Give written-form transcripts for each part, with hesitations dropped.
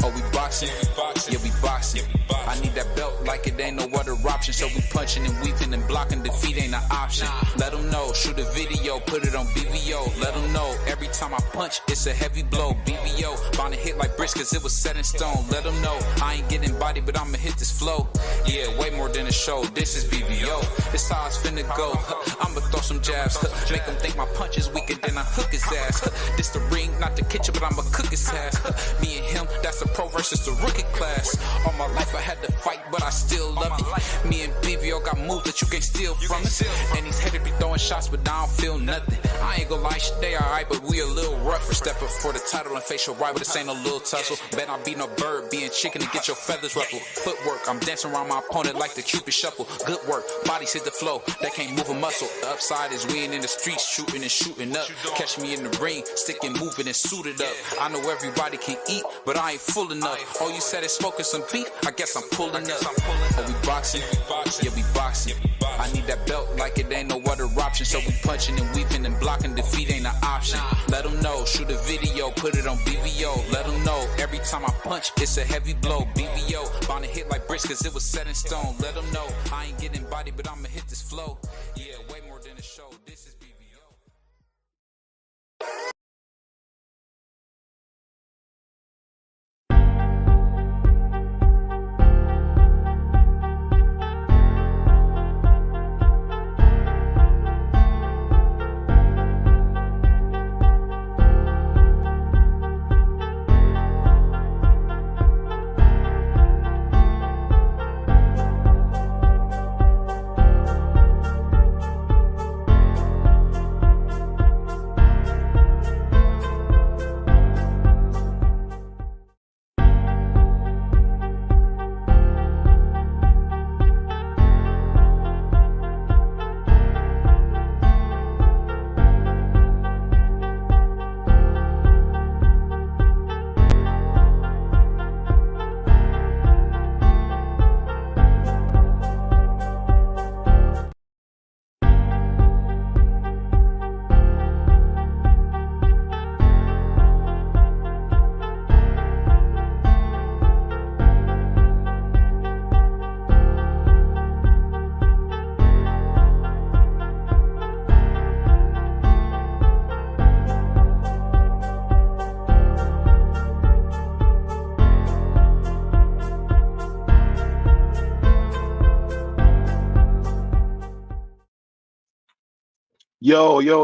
Oh, we boxing? Yeah, we boxing. I need that belt like it ain't no other option. So we punching and weaving and blocking. Defeat ain't an option. Let them know. Shoot a video. Put it on BVO. Let them know. Every time I punch, it's a heavy blow. BVO. Bound to hit like bricks cause it was set in stone. Let them know. I ain't getting body, but I'ma hit this flow. Yeah, way more than a show. This is BVO. This how it's finna go. I'ma throw some jabs. Make them think my punch is weaker than I hook his ass. This the ring, not the kitchen, but I'ma cook his ass. Me and him, that's the pro versus the rookie class. All my life I had to fight, but I still love it. Me and BVO got moves that you can't steal from us. And these haters be throwing shots, but I don't feel nothing. I ain't gonna lie, shit, they alright, but we a little rougher. Step up for the title and face your rival, this ain't no little tussle. Bet I beat no bird, being chicken to get your feathers ruffled. Footwork, I'm dancing around my opponent like the Cupid shuffle. Good work, bodies hit the flow, that can't move a muscle. The upside is we ain't in the streets, shooting and shooting up. Catch me in the ring, sticking, moving and suited up. I know everybody can eat, but I ain't full enough. Oh, you said it's smoking some beef? I guess I'm pulling up. Oh, we boxing? Yeah, we boxing. I need that belt like it ain't no other option. So we punching and weaving and blocking. Defeat ain't an option. Let them know. Shoot a video. Put it on BVO. Let them know. Every time I punch, it's a heavy blow. BVO. Bound to hit like bricks cause it was set in stone. Let them know. I ain't getting body, but I'ma hit this flow. Yeah, way more than a show. This is BVO.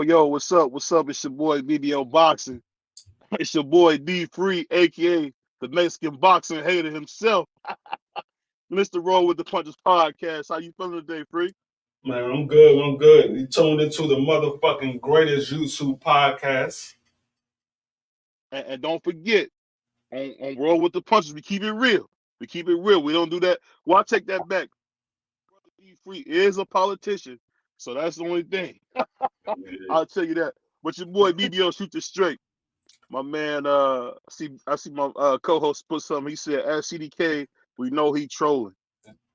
Yo, what's up? What's up? It's your boy BBO Boxing. It's your boy D Free, aka the Mexican boxing hater himself. Mr. Roll with the Punches podcast. How you feeling today, Free? Man, I'm good. You tuned into the motherfucking greatest YouTube podcast. And don't forget, on Roll with the Punches, we keep it real. We keep it real. We don't do that. Well, I take that back. Brother D Free is a politician, so that's the only thing. I'll tell you that. But your boy BBO shoot this straight. My man, I see my co-host put something. He said, "As CDK, we know he trolling."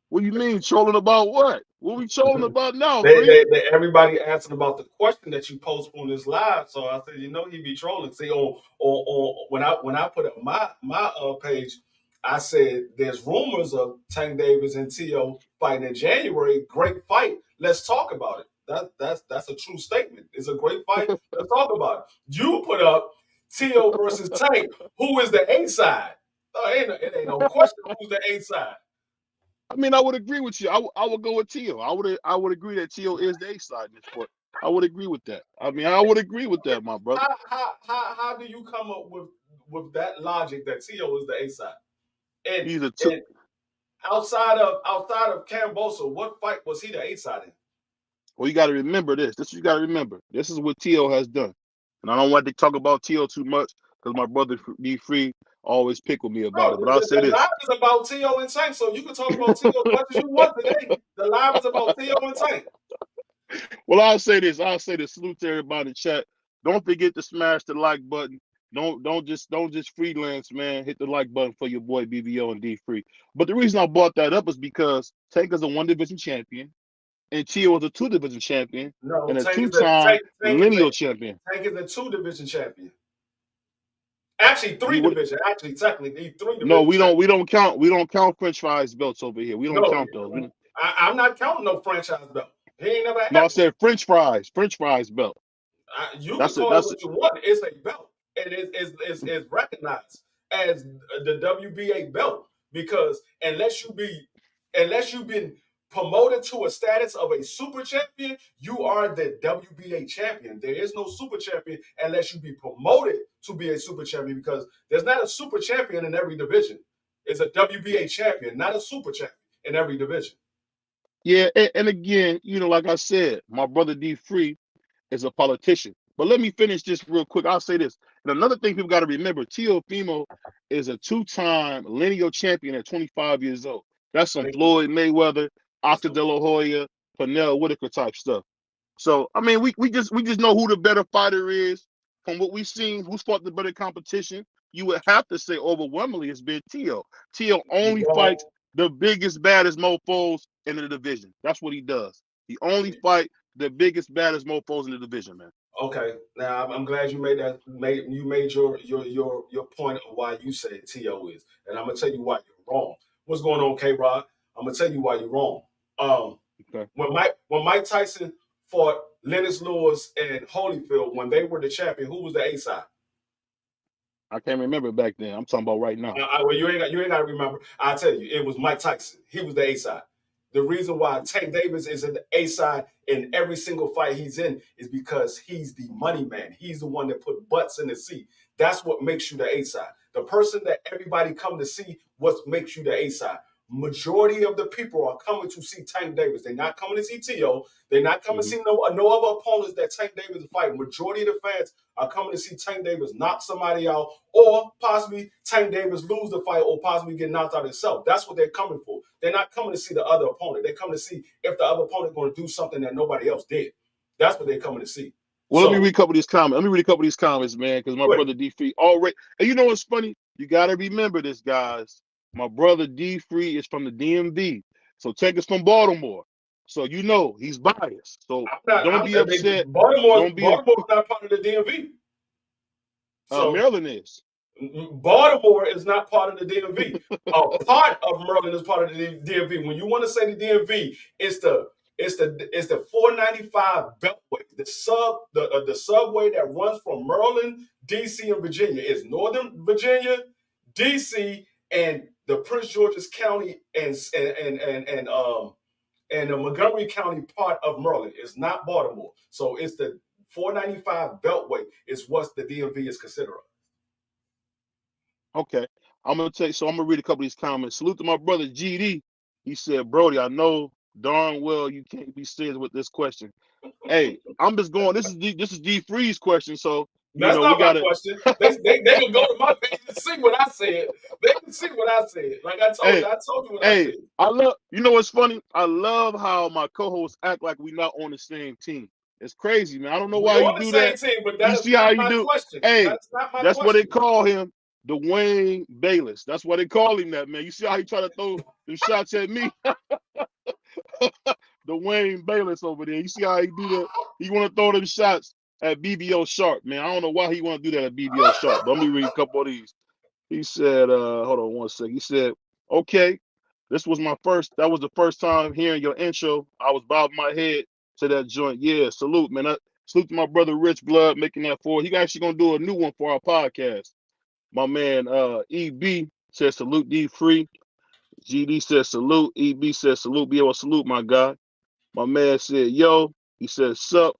What do you mean trolling about what? What we trolling about now? Everybody asking about the question that you post on this live, so I said, he be trolling. See, when I put up my page, I said there's rumors of Tank Davis and Teo fighting in January. Great fight. Let's talk about it. That's a true statement. It's a great fight. Let's talk about it. You put up Teo versus Tank. Who is the A side? It ain't no question who's the A side. I mean, I would agree with you. I would go with Teo. I would agree that Teo is the A side in this sport. I would agree with that. I mean, I would agree with that, my brother. How do you come up with that logic that Teo is the A side? And he's a two. And outside of Cambosa, what fight was he the A side in? Well, you got to remember this. You got to remember. This is what Teo has done. And I don't want to talk about Teo too much because my brother D Free always pick with me about it. But I'll say this. The live is about Teo and Tank, so you can talk about Teo as much as you want today. The live is about Teo and Tank. Well, I'll say this. Salute to everybody in the chat. Don't forget to smash the like button. Don't just freelance, man. Hit the like button for your boy BBO and D Free. But the reason I brought that up is because Tank is a 1-division champion. And Teo is a 2-division champion and a 2-time lineal champion. Tank is a 2-division champion. Actually, He three would. division. Actually, technically, three No, division champion. we don't count French fries belts over here. We don't No, count those. I'm not counting no franchise belt. He ain't never No, I had one. said French fries belt. You can That's it. call it That's it. what you want. It's a belt, and it's recognized as the WBA belt because unless you've been promoted to a status of a super champion, you are the WBA champion. There is no super champion unless you be promoted to be a super champion because there's not a super champion in every division. It's a WBA champion, not a super champion in every division. Yeah, and again, like I said, my brother D Free is a politician. But let me finish this real quick. I'll say this. And another thing people got to remember, Teofimo is a two-time lineal champion at 25 years old. That's some Thank you. Floyd Mayweather, That's Oscar De La Hoya, Pernell Whitaker type stuff. So I mean, we just know who the better fighter is. From what we've seen, who's fought the better competition, you would have to say overwhelmingly it's been Teo. Teo only fights the biggest, baddest mofos in the division. That's what he does. He only fight the biggest, baddest mofos in the division, man. Okay, now I'm glad you made your point of why you say T.O. is, and I'm gonna tell you why you're wrong. What's going on, K-Rod? I'm gonna tell you why you're wrong. Okay. When Mike Tyson fought Lennox Lewis and Holyfield when they were the champion, who was the A side? I can't remember back then. I'm talking about right now. Well, you ain't got to remember. I'll tell you, it was Mike Tyson. He was the A side. The reason why Tank Davis is in the A side in every single fight he's in is because he's the money man. He's the one that put butts in the seat. That's what makes you the A side. The person that everybody come to see, what makes you the A side. Majority of the people are coming to see Tank Davis. They're not coming to see Teo. They're not coming to see no other opponents that Tank Davis is fighting. Majority of the fans are coming to see Tank Davis knock somebody out, or possibly Tank Davis lose the fight, or possibly get knocked out himself. That's what they're coming for. They're not coming to see the other opponent. They're coming to see if the other opponent is going to do something that nobody else did. That's what they're coming to see. Well, let me read a couple of these comments. Let me read a couple of these comments, man, because my brother D Free already. And you know what's funny? You got to remember this, guys. My brother D Free is from the DMV, so Tank is from Baltimore. So he's biased. So don't be upset. Baltimore's not part of the DMV. So Maryland is. Baltimore is not part of the DMV. Part of Maryland is part of the DMV. When you want to say the DMV, it's the 495 Beltway, the subway that runs from Maryland, DC, and Virginia. It's Northern Virginia, DC, and the Prince George's County and the Montgomery County part of Maryland. It's not Baltimore. So it's the 495 Beltway is what the DMV is considered. Okay. I'm going to tell you, so I'm going to read a couple of these comments. Salute to my brother GD. He said, Brody, I know darn well you can't be serious with this question. Hey, I'm just going, this is D Free's question, so that's not my question. They can go to my page and see what I said. They can see what I said. Like I told you what I said. I love, what's funny? I love how my co-hosts act like we're not on the same team. It's crazy, man. I don't know why you do that. Team, but that you is see not how you my do. Question. Hey, that's not my that's question. what they call him, Dwayne Bayless. That's why they call him that, man. You see how he try to throw the shots at me? Dwayne Bayless over there. You see how he do that? He want to throw them shots at BBO Sharp, man. I don't know why he want to do that at BBO Sharp. But let me read a couple of these. He said, hold on one second. He said, okay, that was the first time hearing your intro. I was bobbing my head to that joint. Yeah, salute, man. Salute to my brother Rich Blood making that forward. He actually gonna do a new one for our podcast. My man EB says salute D Free. GD says salute. EB says salute. Be able to salute, my guy. My man said, yo. He said, sup.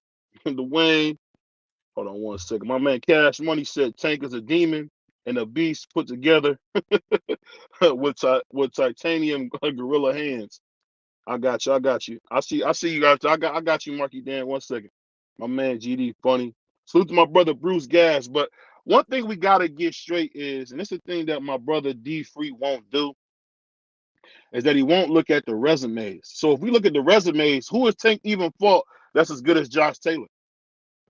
Dwayne. Hold on one second. My man Cash Money said Tank is a demon and a beast put together with titanium gorilla hands. I got you. I see you guys. I got you, Marky Dan. 1 second. My man GD funny. Salute to my brother Bruce Gas. But one thing we gotta get straight is, and it's the thing that my brother D Free won't do, is that he won't look at the resumes. So if we look at the resumes, who has Tank even fought that's as good as Josh Taylor?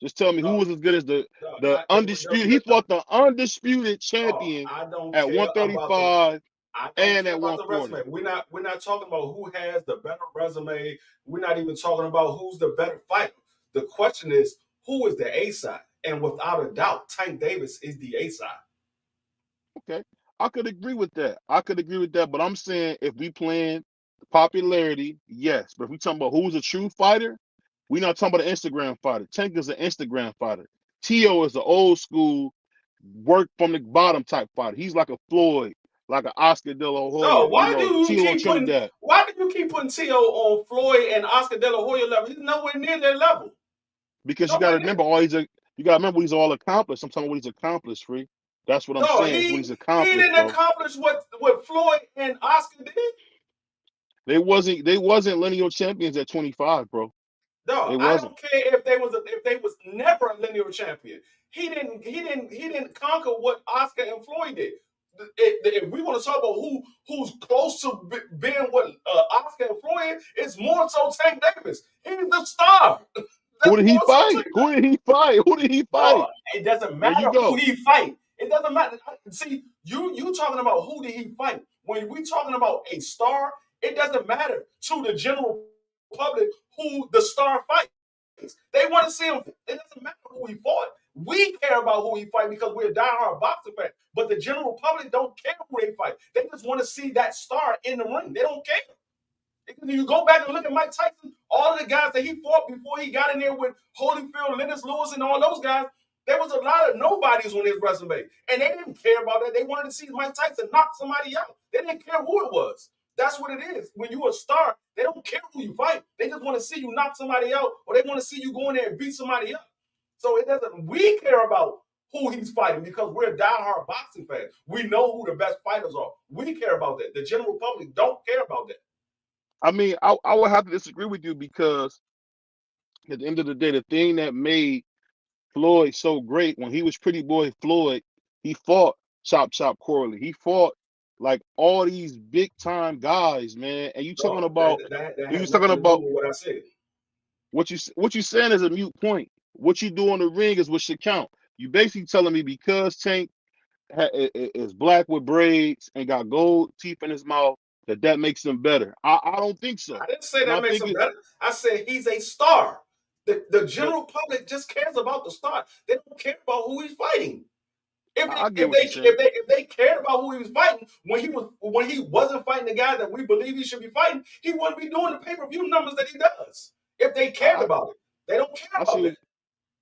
Just tell me who was as good as the undisputed. He fought the undisputed champion at 135 and at 140. We're not talking about who has the better resume. We're not even talking about who's the better fighter. The question is who is the A side, and without a doubt, Tank Davis is the A side. Okay, I could agree with that. But I'm saying if we playing popularity, yes. But if we talking about who's a true fighter, we not talking about an Instagram fighter. Tank is an Instagram fighter. Teo is an old school, work from the bottom type fighter. He's like a Floyd, like an Oscar De La No, Hoya, Teo and Trinidad. why do you keep putting Teo on Floyd and Oscar De La Hoya level? He's nowhere near their level. Because you got to remember what he's all accomplished. I'm talking about what he's accomplished, Free. That's what I'm No, saying. Is what he's he accomplished, didn't bro. accomplish what Floyd and Oscar did. They wasn't lineal champions at 25, bro. No, They I wasn't. don't care if they was never a lineal champion. He didn't conquer what Oscar and Floyd did. If we want to talk about who's close to being what Oscar and Floyd, it's more so Tank Davis. He's the star. Who did he fight? Who did he fight? Who did he fight? No, it doesn't There you matter go. who he fight. It doesn't matter. See, you talking about who did he fight. When we talking about a star, it doesn't matter to the general public who the star fights. They want to see him. It doesn't matter who he fought. We care about who he fight because we're a diehard boxing fan. But the general public don't care who they fight. They just want to see that star in the ring. They don't care. If you go back and look at Mike Tyson, all of the guys that he fought before he got in there with Holyfield, Lennox Lewis, and all those guys, there was a lot of nobodies on his resume. And they didn't care about that. They wanted to see Mike Tyson knock somebody out. They didn't care who it was. That's what it is. When you're a star, they don't care who you fight. They just want to see you knock somebody out, or they want to see you go in there and beat somebody up. So it doesn't. We care about who he's fighting because we're diehard boxing fans. We know who the best fighters are. We care about that. The general public don't care about that. I mean, I would have to disagree with you because at the end of the day, the thing that made Floyd so great when he was Pretty Boy Floyd, he fought Chop Corley. He fought like all these big time guys, man. And you talking about that you has was talking nothing to do about with what I said. what you saying is a mute point. What you do on the ring is what should count. You basically telling me because Tank is black with braids and got gold teeth in his mouth that makes him better. I don't think so. I didn't say that makes him better. I said he's a star. The general public just cares about the star. They don't care about who he's fighting. If they cared about who he was fighting when he wasn't fighting the guy that we believe he should be fighting, he wouldn't be doing the pay-per-view numbers that he does. If they cared about it, they don't care about that.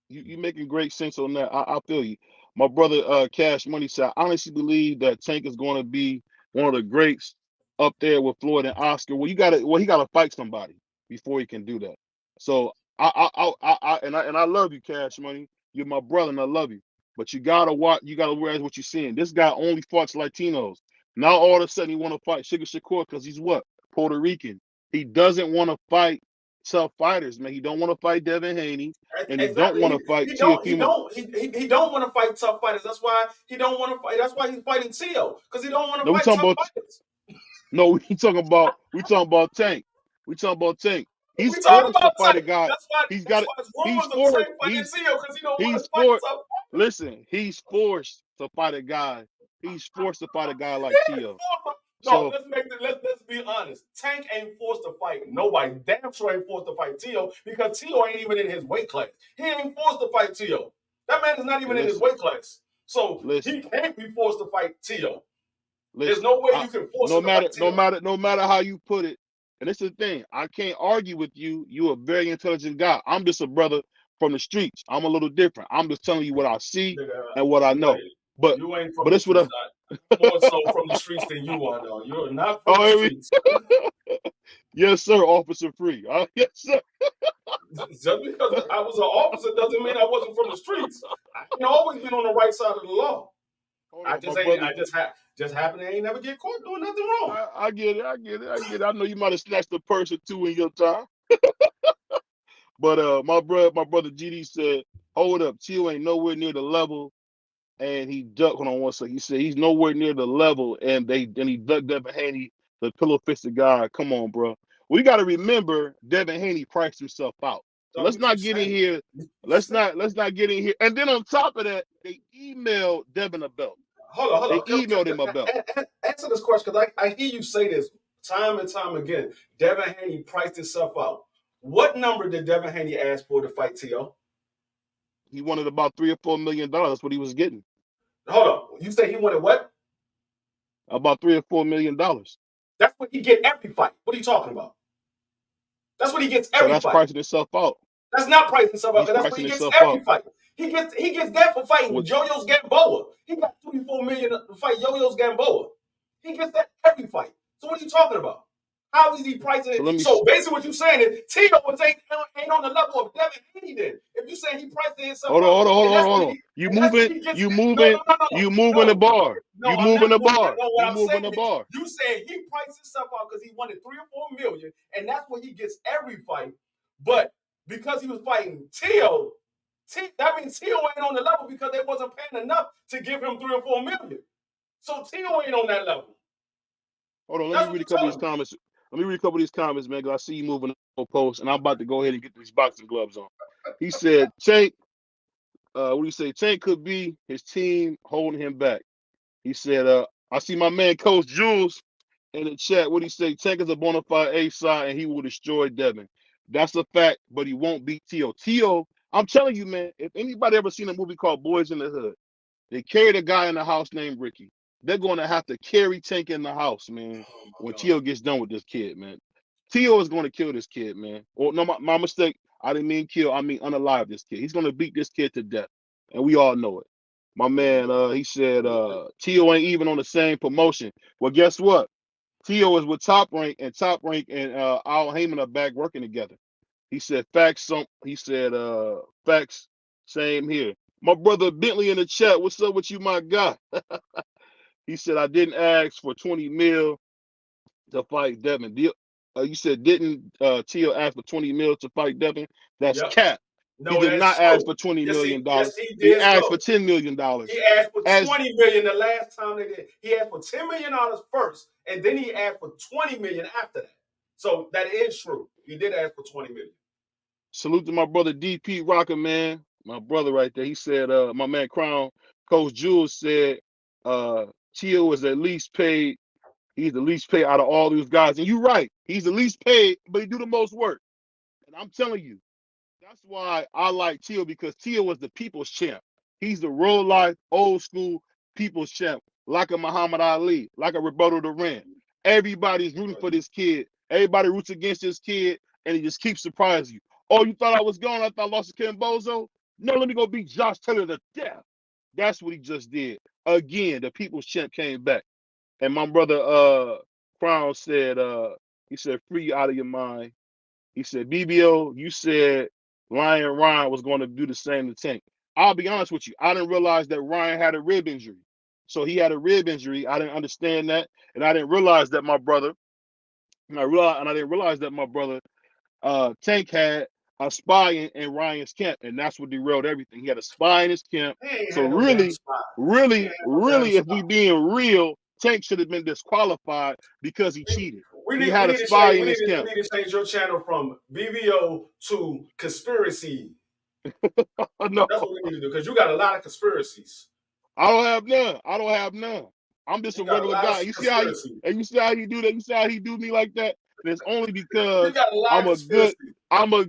You making great sense on that. I feel you. My brother Cash Money said, I honestly believe that Tank is going to be one of the greats up there with Floyd and Oscar. Well, he gotta fight somebody before he can do that. So I love you, Cash Money. You're my brother, and I love you. But you gotta realize what you're seeing. This guy only fights Latinos. Now all of a sudden he want to fight Sugar Shakur because he's what? Puerto Rican. He doesn't want to fight tough fighters, man. He don't want to fight Devin Haney, and he don't want to fight Teofimo. He don't want to fight tough fighters. That's why he don't want to fight. That's why he's fighting Teo, because he don't want to fight tough fighters. No, we talking about Tank. We talking about Tank. He's forced to fight a guy. He's forced. Listen, he's forced to fight a guy. He's forced to fight a guy like Teo. No, let's be honest. Tank ain't forced to fight nobody. Damn sure ain't forced to fight Teo because Teo ain't even in his weight class. He ain't forced to fight Teo. That man is not even in his weight class. So he can't be forced to fight Teo. There's no way you can force him to fight Teo. No matter how you put it. And it's the thing. I can't argue with you. You're a very intelligent guy. I'm just a brother from the streets. I'm a little different. I'm just telling you what I see and what I know. But you ain't from the streets. More so from the streets than you are, though. You're not from the streets. Yes, sir, Officer Free. Yes, sir. Just because I was an officer doesn't mean I wasn't from the streets. I've always been on the right side of the law. I just happen to ain't never get caught doing nothing wrong. I get it. I know you might have snatched a purse or two in your time. But my brother GD said, hold up, Teo ain't nowhere near the level. And he ducked. Hold on one second. He said he's nowhere near the level, and he ducked Devin Haney, the pillow-fisted guy. Come on, bro. We got to remember Devin Haney priced himself out. So let's not get in here. Let's not get in here. And then on top of that, they emailed Devin a belt. Hold on. They emailed him a belt. Answer this question because I hear you say this time and time again. Devin Haney priced himself out. What number did Devin Haney ask for to fight Teo? He wanted about $3 or $4 million. That's what he was getting. Hold on. You say he wanted what? About $3 or $4 million. That's what he get every fight. What are you talking about? That's what he gets So every that's fight. pricing itself out. That's not pricing himself out. He's That's what pricing he gets himself every out. fight. He gets that for fighting With, Yo-Yo's Gamboa. He got $3-4 million to fight Yo-Yo's Gamboa. He gets that every fight. So what are you talking about? How is he pricing it? So basically what you're saying is Teo ain't on the level of Devin Haney then. If you say he pricing himself out, hold on. You moving the bar. No, You I'm moving not the moving. bar. No, what You I'm moving saying the is bar. you said he priced himself out because he wanted $3 or $4 million, and that's what he gets every fight. But because he was fighting Teo, that means Teo ain't on the level because they wasn't paying enough to give him $3 or $4 million. So Teo ain't on that level. Hold on, let me read a couple of these comments. Let me read a couple of these comments, man, because I see you moving the post, and I'm about to go ahead and get these boxing gloves on. He said, Tank, what do you say? Tank could be his team holding him back. He said, I see my man Coach Jules in the chat. What do you say? Tank is a bona fide A-side, and he will destroy Devin. That's a fact, but he won't beat Teo. Teo, I'm telling you, man, if anybody ever seen a movie called Boys in the Hood, they carried a guy in the house named Ricky. They're going to have to carry Tank in the house, man, when Teo gets done with this kid, man. Teo is going to kill this kid, man. Or no, my mistake. I didn't mean kill. I mean unalive this kid. He's going to beat this kid to death, and we all know it. My man, he said Teo ain't even on the same promotion. Well, guess what? Teo is with Top Rank, and Top Rank and Al Heyman are back working together. He said facts. He said facts. Same here. My brother Bentley in the chat. What's up with you, my guy? He said I didn't ask for 20 mil to fight Devin. You said didn't Teo ask for 20 mil to fight Devin? That's cap. No, He did not ask for $20 million. He asked for $10 million. He asked for $20 million the last time they did. He asked for $10 million first, and then he asked for $20 million after that. So that is true. He did ask for $20 million. Salute to my brother DP Rocker, man. My brother right there. He said, my man Crown, Coach Jules said, Teo is at least paid. He's the least paid out of all these guys. And you're right. He's the least paid, but he do the most work. And I'm telling you, that's why I like Teo, because Teo was the people's champ. He's the real life, old school people's champ, like a Muhammad Ali, like a Roberto Duran. Everybody's rooting for this kid. Everybody roots against this kid, and he just keeps surprising you. Oh, you thought I was gone? I thought I lost to Ken Bozo? No, let me go beat Josh Taylor to death. That's what he just did. Again, the people's champ came back. And my brother Crown said, he said, free out of your mind. He said, BBO, you said Ryan was going to do the same to Tank. I'll be honest with you. I didn't realize that Ryan had a rib injury. So he had a rib injury. I didn't understand that. And I didn't realize that my brother, Tank had a spy in Ryan's camp. And that's what derailed everything. He had a spy in his camp. So really, if we being real, Tank should have been disqualified because he cheated. He had a spy in his camp. We need to change your channel from BBO to conspiracy. No. That's what we need to do, because you got a lot of conspiracies. I don't have none. I'm just a regular guy. You see how he do that? You see how he do me like that? And it's only because I'm a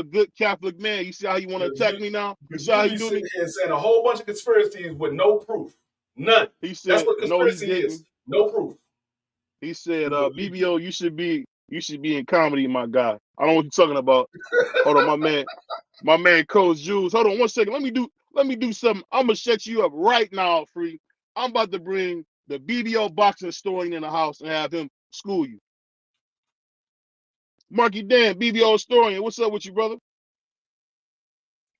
good Catholic man. You see how you want to attack me now? You see how he do me? And saying a whole bunch of conspiracies with no proof. None. He said, that's what conspiracy is. No proof. He said, BBO, you should be in comedy, my guy. I don't know what you're talking about. Hold on, my man Coach Jules. Hold on 1 second. Let me do something. I'm gonna shut you up right now, Free. I'm about to bring the BBO boxing historian in the house and have him school you. Marky Dan, BBO historian. What's up with you, brother?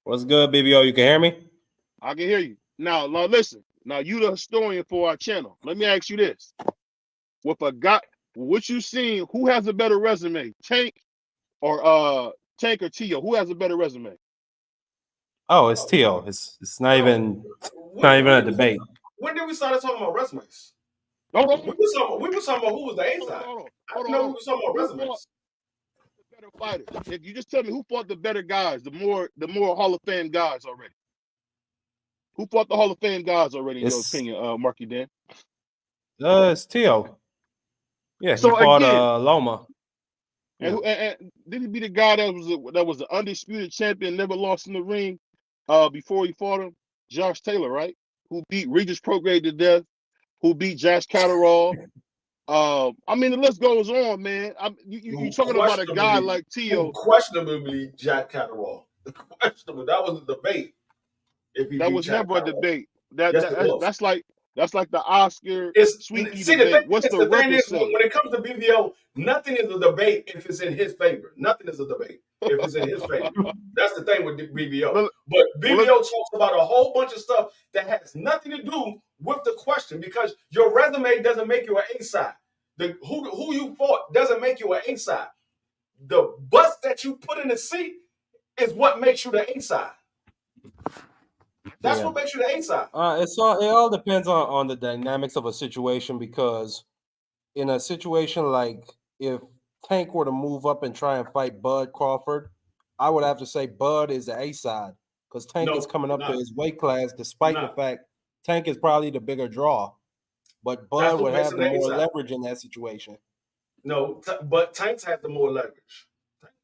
What's good, BBO? You can hear me? I can hear you. Now listen. Now you the historian for our channel. Let me ask you this. With a guy, what you seen, who has a better resume? Tank or Teo? Who has a better resume? Oh, it's Teo. It's not even a debate. When did we start talking about resumes? We were talking about who was the A side. I know we were talking about resumes. The better fighters. If you just tell me who fought the better guys, the more Hall of Fame guys already. Who fought the Hall of Fame guys already, in your opinion, Marky Dan? It's Teo. Yeah, so he fought again, Loma. And, and did he be the guy that was the undisputed champion, never lost in the ring before he fought him? Josh Taylor, right? Who beat Regis Prograde to death, who beat Jack Catterall. I mean, the list goes on, man. You talking about a guy like Teo? Questionably, Jack Catterall. Questionable. That was a debate. If he That beat was Jack never a Catterall. debate. Yes, it was. That's like the Oscar Sweetie See, the debate. thing What's is, the record when say? it comes to BBO, nothing is a debate if it's in his favor. Nothing is a debate if it's in his favor. That's the thing with BBO. Well, But BBO talks about a whole bunch of stuff that has nothing to do with the question, because your resume doesn't make you an A side. Who you fought doesn't make you an A side. The bust that you put in the seat is what makes you the A side. That's what makes you the A side. It all depends on the dynamics of a situation, because in a situation like if Tank were to move up and try and fight Bud Crawford, I would have to say Bud is the A side, because Tank is coming up to his weight class, despite the fact Tank is probably the bigger draw, but Bud would have the more leverage in that situation. No, but Tanks had the more leverage.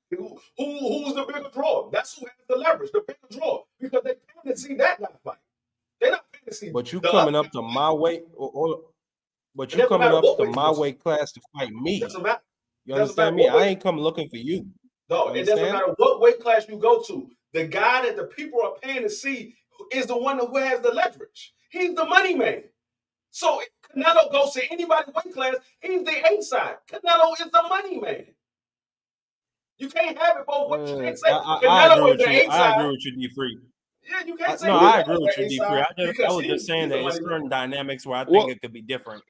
Who's the bigger draw? That's who has the leverage, the bigger draw, because they paying to see that guy fight. They're not paying to see. But you coming up to my weight, but you coming up to my weight class to fight me. You understand me? I ain't come looking for you. No, it doesn't matter what weight class you go to. The guy that the people are paying to see is the one who has the leverage. He's the money man. So if Canelo goes to anybody's weight class, he's the A side. Canelo is the money man. You can't have it both ways. You can't say Canelo is the A side. I agree with you, D3. Yeah, you can't say. No, I agree with you, D3. I was just saying that there's certain dynamics where I think it could be different.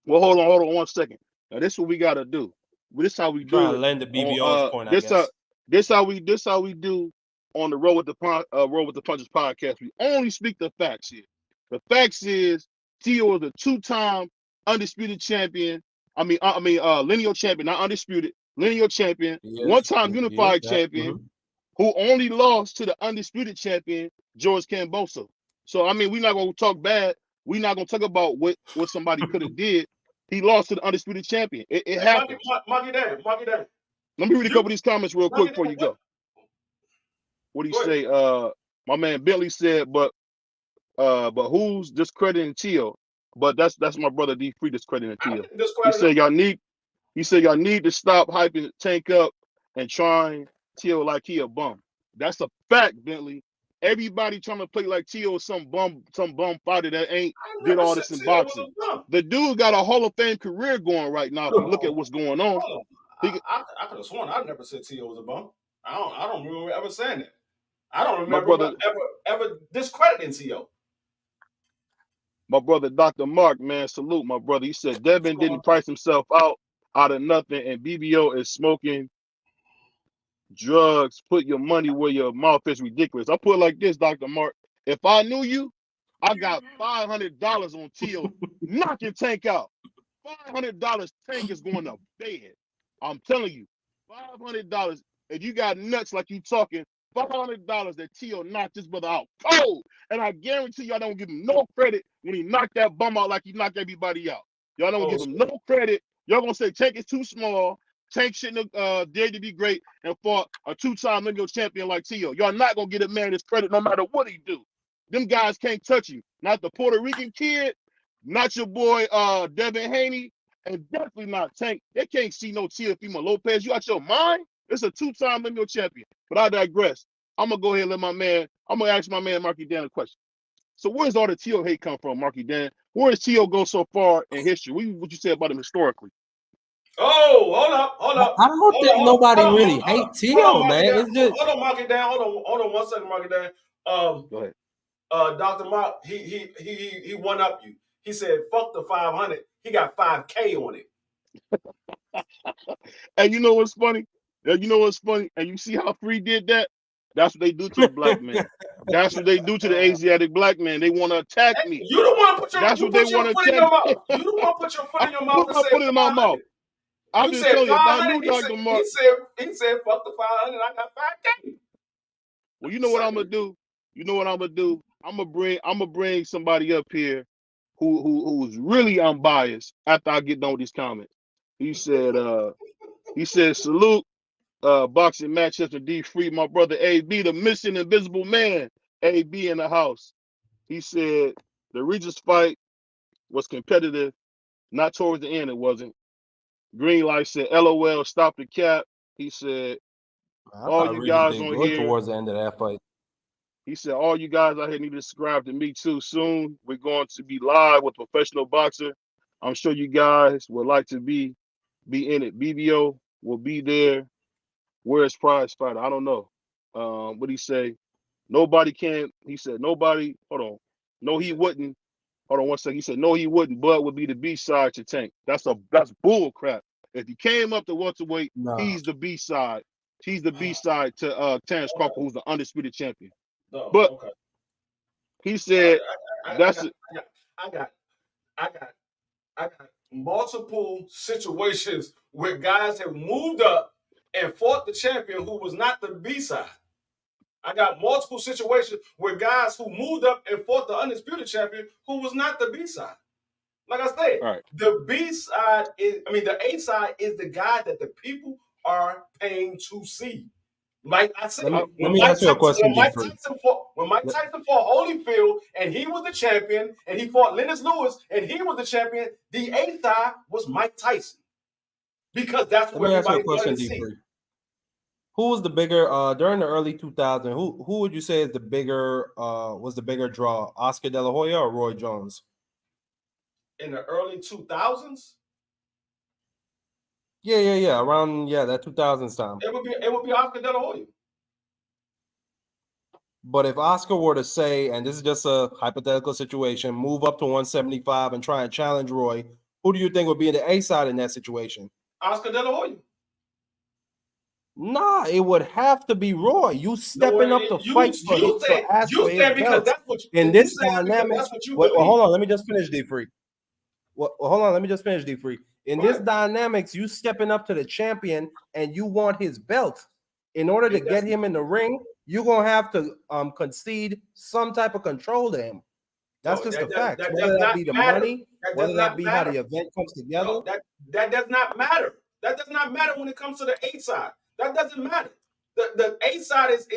Well, hold on 1 second. Now this is what we gotta do. This is how we do it. Lend the BBO's point, I guess. This how we do on the Roll with the Punches podcast. We only speak the facts here. The facts is Teo is a 2-time undisputed champion. Lineal champion, not undisputed. Lineal champion, one-time unified champion, who only lost to the undisputed champion, George Kambosos. So I mean, we're not gonna talk bad. We're not gonna talk about what somebody could have did. He lost to the undisputed champion. It happened. Mark it down. Let me read a couple of these comments real quick before you go. What do you say? My man Bentley said, but who's discrediting Teo? But that's my brother D3 discrediting Teo. He said y'all need to stop hyping Tank up and trying Teo like he a bum. That's a fact, Bentley. Everybody trying to play like Teo is some bum fighter that ain't did all this in boxing. The dude got a Hall of Fame career going right now. If you look at what's going on. I could have sworn I never said Teo was a bum. I don't remember ever saying that. I don't remember ever discrediting Teo. My brother Dr. Mark, man, salute my brother. He said Devin didn't price himself out of nothing, and BBO is smoking drugs. Put your money where your mouth is. Ridiculous. I put it like this, Dr. Mark. If I knew you, I got $500 on Teo. Knock your Tank out. $500. Tank is going to bed. I'm telling you, $500. If you got nuts like you talking, $500 that Teo knocked this brother out cold. And I guarantee y'all don't give him no credit when he knocked that bum out like he knocked everybody out. Y'all don't give him no credit. Y'all gonna say Tank is too small. Tank shouldn't have dared to be great and fought a 2-time lineal champion like Teo. Y'all not gonna get a man his credit no matter what he do. Them guys can't touch you. Not the Puerto Rican kid, not your boy Devin Haney, and definitely not Tank. They can't see no Teofimo Lopez. You out your mind? It's a 2-time lineal champion. But I digress. I'm gonna go ahead and I'm gonna ask my man Marky Dan a question. So where's all the Teo hate come from, Marky Dan? Where does Teo go so far in history? What you say about him historically? Oh, hold up. I don't think nobody really hates Teo, man. It's just hold on, Marky Dan. Hold on 1 second, Marky Dan. Go ahead. Dr. Mark, he one up you. He said, fuck the 500. He got 5K on it. And you know what's funny? And you see how Free did that? That's what they do to the black man. That's what they do to the Asiatic black man. They want to attack me. You don't want to put your That's what they want to attack me. You don't want to put your foot in your mouth and say, foot in my mouth. I'm just telling you, if I knew Dr. Mark. He said, fuck the 500, I got 5K. Well, you know what I'm gonna do? I'm gonna bring somebody up here who's really unbiased after I get done with these comments. He said, salute boxing matchups and D3, my brother AB, the missing invisible man. AB in the house. He said the Regis fight was competitive. Not towards the end, it wasn't. Greenlight said, LOL, stop the cap. He said, I all thought you Regis guys did on good here, towards the end of that fight. he said, all you guys out here need to subscribe to me too soon. We're going to be live with professional boxer. I'm sure you guys would like to be in it. BBO will be there. Where's Prize Fighter? I don't know. What he say? Nobody can. He said nobody. Hold on. No, he wouldn't. Hold on one second. He said no, he wouldn't. Bud would be the B side to Tank. That's bull crap. If he came up to welterweight, Nah. he's the B side. He's the B side to Terrence Crawford, who's the undisputed champion. No, But okay. he said I got multiple situations where guys have moved up and fought the champion who was not the B side. I got multiple situations where guys who moved up and fought the undisputed champion who was not the B side. Like I said, right. The B side the A side is the guy that the people are paying to see. Like I said, let me ask you a question. When Mike Tyson fought Holyfield and he was the champion, and he fought Lennox Lewis and he was the champion, the A side was Mike Tyson, because that's what everybody wanted to see. Who was the bigger during the early 2000s? Who would you say is the bigger was the bigger draw, Oscar De La Hoya or Roy Jones? In the early 2000s? Yeah, around that 2000s time. It would be Oscar De La Hoya. But if Oscar were to say, and this is just a hypothetical situation, move up to 175 and try and challenge Roy, who do you think would be in the A side in that situation? Oscar De La Hoya. Nah, it would have to be Roy. You stepping up to fight for his belt. In this dynamic, hold on, let me just finish, D-Free. In this dynamics, you stepping up to the champion and you want his belt. In order to get him in the ring, you're gonna have to concede some type of control to him. That's just the fact. Whether that be the money, whether that be how the event comes together. That does not matter. That does not matter when it comes to the A side. That doesn't matter. The A side is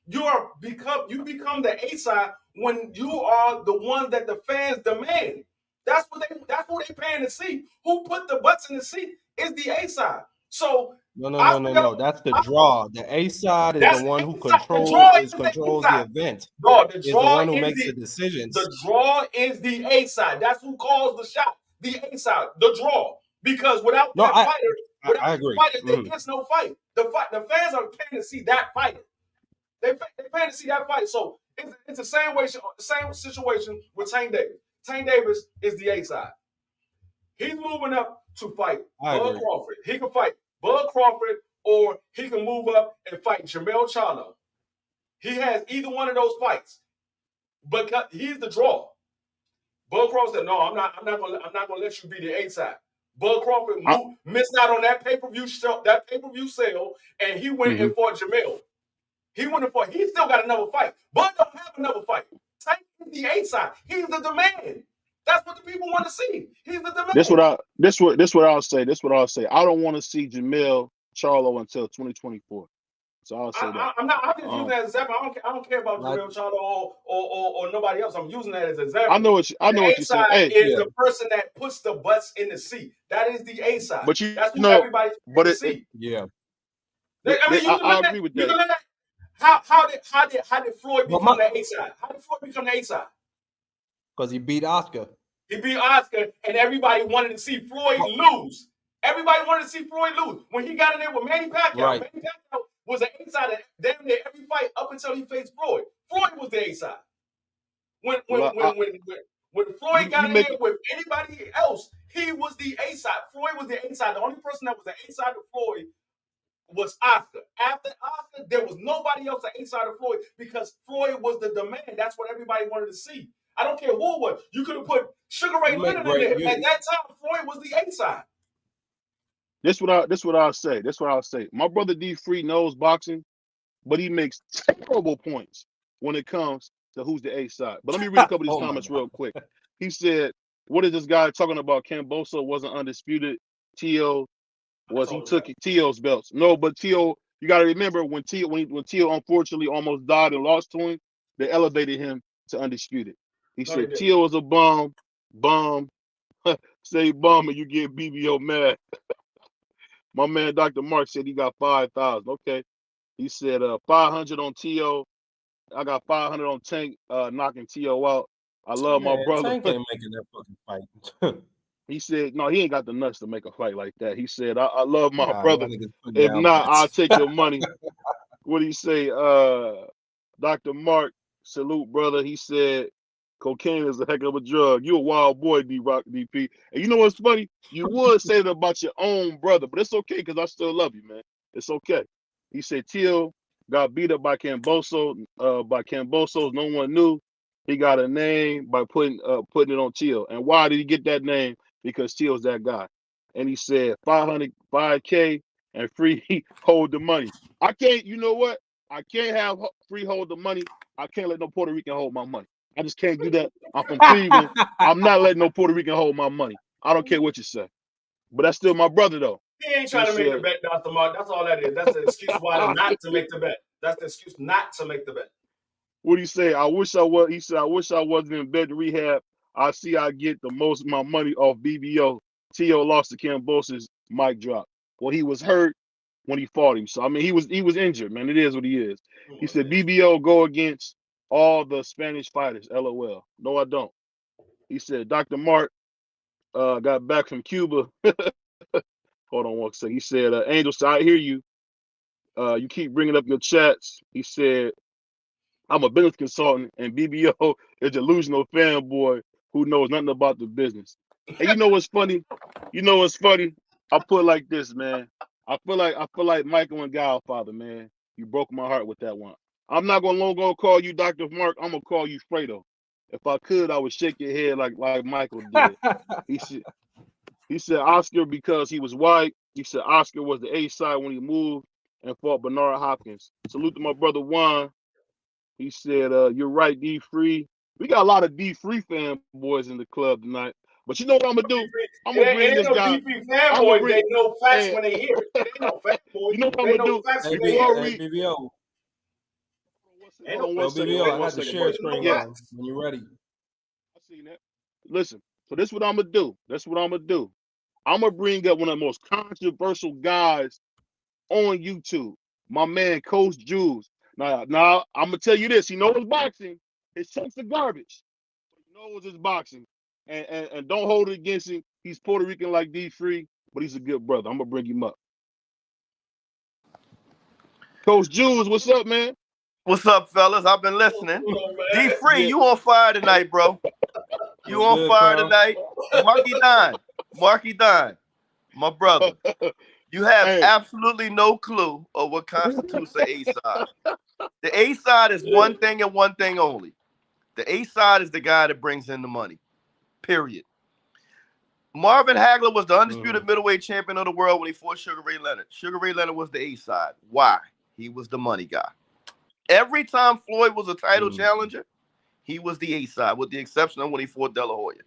you become the A side when you are the one that the fans demand. That's what they paying to see. Who put the butts in the seat is the A side. So no. That's the draw. The A side is the one who controls the event. No, the draw is the one who makes the decisions. The draw is the A side. That's who calls the shot. The A side, the draw. Because without that fighter, I agree. There gets no fight. The fans are paying to see that fighter. They're paying to see that fight. So it's the same situation with Tank Davis. Tank Davis is the A side. He's moving up to fight Bud Crawford. He can fight Bud Crawford, or he can move up and fight Jermell Charlo. He has either one of those fights, but he's the draw. Bud Crawford said, "No, I'm not gonna let you be the A side." Bud Crawford missed out on that pay-per-view sale, and he went and fought Jermell. He still got another fight. Bud don't have another fight. Tank is the A side. He's the demand. That's what the people want to see. He's the demand. This what I'll say. I don't want to see Jermell Charlo until 2024. So I'll say that. I'm just using that as an example. I don't care about Jermell Charlo or nobody else. I'm using that as an example. I know what you're saying. Hey, is the person that puts the butts in the seat. That is the A side. But that's what everybody's but to see. Yeah. I agree with that. How did Floyd become the A side? How did Floyd become the A side? Because he beat Oscar. He beat Oscar, and everybody wanted to see Floyd lose. Everybody wanted to see Floyd lose. When he got in there with Manny Pacquiao, Manny Pacquiao was an A side at damn near every fight up until he faced Floyd. Floyd was the A side. When Floyd got in there with anybody else, he was the A side. Floyd was the A side. The only person that was the A side of Floyd was Oscar. After Oscar, there was nobody else the A side of Floyd, because Floyd was the demand. That's what everybody wanted to see. I don't care who it was. You could have put Sugar Ray Leonard in there. At that time, Floyd was the A side. This what I'll say. My brother D Free knows boxing, but he makes terrible points when it comes to who's the A side. But let me read a couple of these comments real quick. He said, "What is this guy talking about? Camboso wasn't undisputed. Teo took Teo's belts. No, but Teo, you got to remember when Teo unfortunately almost died and lost to him, they elevated him to undisputed. He said Teo was a bum. Bomb. Say bomb and you get BBO mad. My man Dr. Mark said he got 5,000. Okay. He said 500 on Teo. I got 500 on Tank knocking Teo out. I love my brother. Tank ain't making that fucking fight. He said, no, he ain't got the nuts to make a fight like that. He said, I love my Nah, brother. y'all niggas put If down not, bets. I'll take your money. What did he say? Dr. Mark, salute, brother. He said, cocaine is a heck of a drug. You a wild boy, D-Rock, DP. And you know what's funny? You would say that about your own brother, but it's okay because I still love you, man. It's okay. He said, Teo got beat up by Cambosos. No one knew. He got a name by putting it on Teo. And why did he get that name? Because Teo's that guy. And he said 500K and free hold the money. I can't, you know what? I can't have free hold the money. I can't let no Puerto Rican hold my money. I just can't do that. I'm from Cleveland. I'm not letting no Puerto Rican hold my money. I don't care what you say. But that's still my brother, though. He ain't trying to make the bet, Dr. Mark. That's all that is. That's the excuse why not to make the bet. That's the excuse not to make the bet. What do you say? I wish I was. He said, I wish I wasn't in bed in rehab. I see I get the most of my money off BBO. Teo lost to Cambosos, mic drop. Well, he was hurt when he fought him. So I mean, he was injured, man. It is what he is. He said BBO go against all the Spanish fighters. LOL. No, I don't. He said Dr. Mark got back from Cuba. Hold on one second. He said, Angel, so I hear you. You keep bringing up your chats. He said, I'm a business consultant, and BBO is a delusional fanboy who knows nothing about the business. And you know what's funny? I put it like this, man. I feel like Michael and Godfather, man. You broke my heart with that one. I'm not gonna call you Dr. Mark. I'm gonna call you Fredo. If I could, I would shake your head like Michael did. He said Oscar because he was white. He said Oscar was the A side when he moved and fought Bernard Hopkins. Salute to my brother Juan. He said, you're right, D-Free. We got a lot of D-Free fanboys in the club tonight. But you know what I'm going to do? I'm going to bring this guy. D-Free fanboys, they know facts when they hear it. They ain't no fanboys. You know what I'm going to do? BBO. BBO, I got the share screen on when you're ready. I seen that. Listen, so this is what I'm going to do. I'm going to bring up one of the most controversial guys on YouTube, my man, Coach Jules. Now, I'm going to tell you this. He knows boxing. His chunks are garbage. He knows his boxing. And don't hold it against him. He's Puerto Rican like D-Free, but he's a good brother. I'm going to bring him up. Coach Jules, what's up, man? What's up, fellas? I've been listening. D-Free, you on fire tonight, bro. You on fire tonight. Marky Don, my brother. You have absolutely no clue of what constitutes the A-side. The A-side is one thing and one thing only. The A-side is the guy that brings in the money, period. Marvin Hagler was the undisputed middleweight champion of the world when he fought Sugar Ray Leonard. Sugar Ray Leonard was the A-side. Why? He was the money guy. Every time Floyd was a title challenger, he was the A-side, with the exception of when he fought De La Hoya.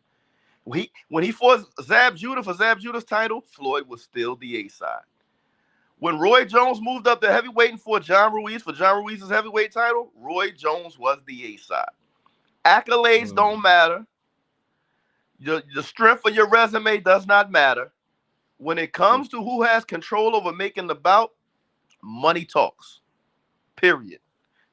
When he fought Zab Judah for Zab Judah's title, Floyd was still the A-side. When Roy Jones moved up to heavyweight and fought John Ruiz for John Ruiz's heavyweight title, Roy Jones was the A-side. Accolades don't matter. The strength of your resume does not matter. When it comes to who has control over making the bout, money talks. Period.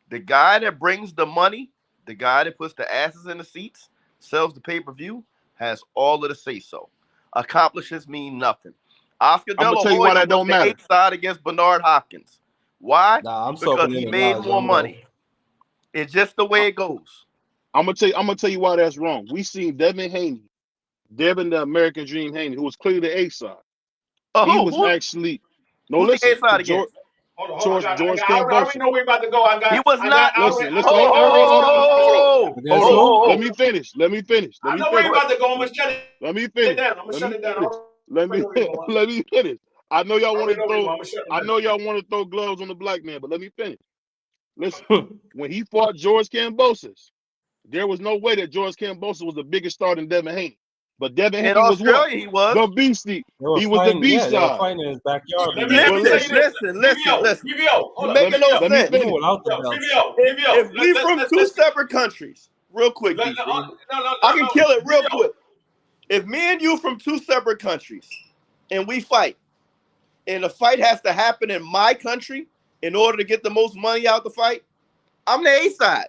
The guy that brings the money, the guy that puts the asses in the seats, sells the pay-per-view, has all of the say-so. Accomplishments mean nothing. Oscar De La Hoya was the A-side against Bernard Hopkins. Why? Because he made more money. It's just the way it goes. I'm gonna tell you why that's wrong. We seen Devin the American Dream Haney, who was clearly the A-side. Actually listen. George Cambosos. I know we're about to go. He was not. Listen. Let me finish. I know we're about to go. I'm gonna shut it. Let me finish. Let me finish. I know y'all want to throw gloves on the black man, but let me finish. Listen, when he fought George Cambosos, there was no way that George Cambosos was the biggest star than Devin Haney. But Devin Haney was what? He was the beastie. He was the B side. They were fighting in his backyard. Listen. Making no sense. If we from two separate countries, real quick, I can kill it real quick. If me and you from two separate countries and we fight, and the fight has to happen in my country in order to get the most money out the fight, I'm the A side.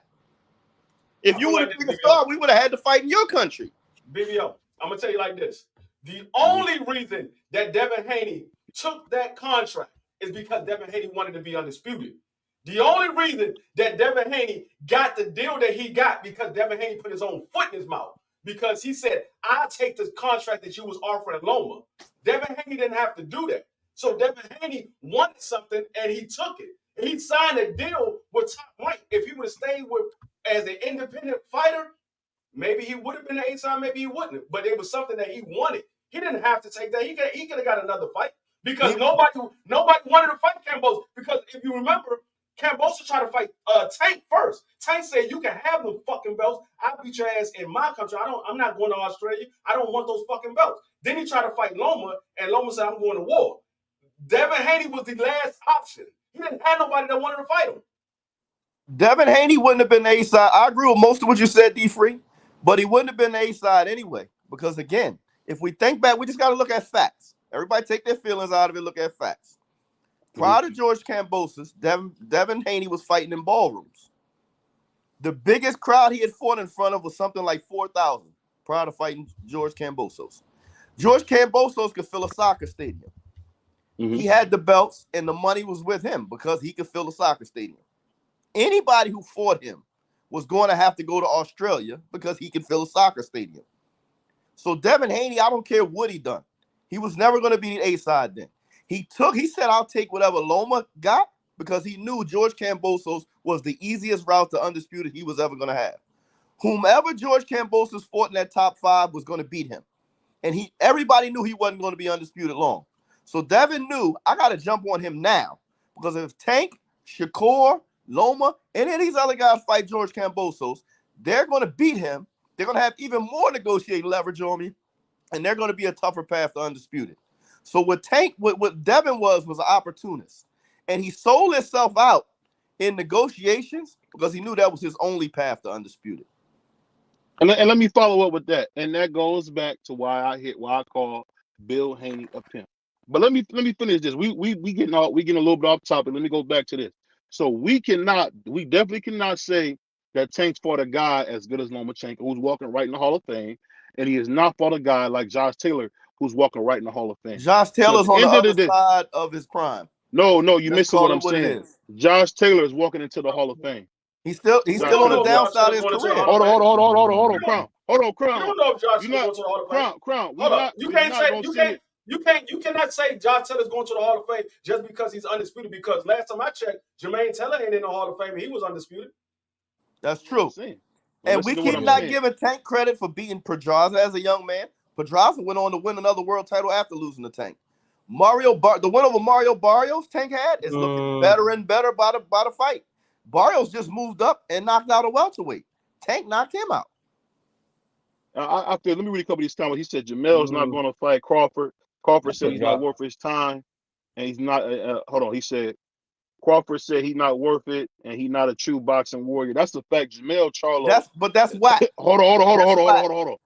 If you would have picked a star, we would have had to fight in your country. BBO, I'm gonna tell you like this: the only reason that Devin Haney took that contract is because Devin Haney wanted to be undisputed. The only reason that Devin Haney got the deal that he got because Devin Haney put his own foot in his mouth. Because he said, I'll take this contract that you was offering Loma. Devin Haney didn't have to do that. So Devin Haney wanted something and he took it. And he signed a deal with Top Rank. If he would have stayed with as an independent fighter, maybe he would have been an A-side, maybe he wouldn't. But it was something that he wanted. He didn't have to take that. He could have got another fight because nobody wanted to fight Kambosos. Because if you remember, Kambosos tried to fight Tank first. Tank said, "You can have them fucking belts. I'll beat your ass in my country. I'm not going to Australia. I don't want those fucking belts." Then he tried to fight Loma, and Loma said, "I'm going to war." Devin Haney was the last option. He didn't have nobody that wanted to fight him. Devin Haney wouldn't have been the A-side. I agree with most of what you said, D-Free, but he wouldn't have been the A-side anyway. Because again, if we think back, we just got to look at facts. Everybody take their feelings out of it, look at facts. Prior to George Kambosos, Devin Haney was fighting in ballrooms. The biggest crowd he had fought in front of was something like 4,000 prior to fighting George Kambosos. George Kambosos could fill a soccer stadium. He had the belts, and the money was with him because he could fill a soccer stadium. Anybody who fought him was going to have to go to Australia because he could fill a soccer stadium. So Devin Haney, I don't care what he done. He was never going to be the A-side then. He said, I'll take whatever Loma got because he knew George Kambosos was the easiest route to undisputed he was ever going to have. Whomever George Kambosos fought in that top 5 was going to beat him. And everybody knew he wasn't going to be undisputed long. So Devin knew, I got to jump on him now because if Tank, Shakur, Loma, any of these other guys fight George Kambosos, they're going to beat him. They're going to have even more negotiating leverage on me, and they're going to be a tougher path to undisputed. So what Devin was an opportunist, and he sold himself out in negotiations because he knew that was his only path to undisputed. And let me follow up with that, and that goes back to why I call Bill Haney a pimp. But let me finish this. We getting a little bit off topic. Let me go back to this. So we definitely cannot say that Tank's fought a guy as good as Lomachenko, who's walking right in the Hall of Fame, and he has not fought a guy like Josh Taylor, who's walking right in the Hall of Fame. Josh Taylor's on the other side of his prime. No, you're missing what I'm saying. Josh Taylor is walking into the Hall of Fame. He's still on the downside of his career. Hold on, Crown. Hold on, Crown. You don't know if Josh Taylor's going to the Hall of Fame. Crown. Hold on. You cannot say Josh Taylor's going to the Hall of Fame just because he's undisputed. Because last time I checked, Jermaine Taylor ain't in the Hall of Fame. And he was undisputed. That's true. And we keep not giving Tank credit for beating Pedraza as a young man. Pedraza went on to win another world title after losing to Tank. The win over Mario Barrios Tank had is looking better and better by the fight. Barrios just moved up and knocked out a welterweight. Tank knocked him out. I feel. Let me read a couple of these comments. He said Jamel's not going to fight Crawford. Crawford said he's not worth his time, and he's not. Hold on. He said Crawford said he's not worth it, and he's not a true boxing warrior. That's the fact. Jamel Charlo. That's whack. Hold on.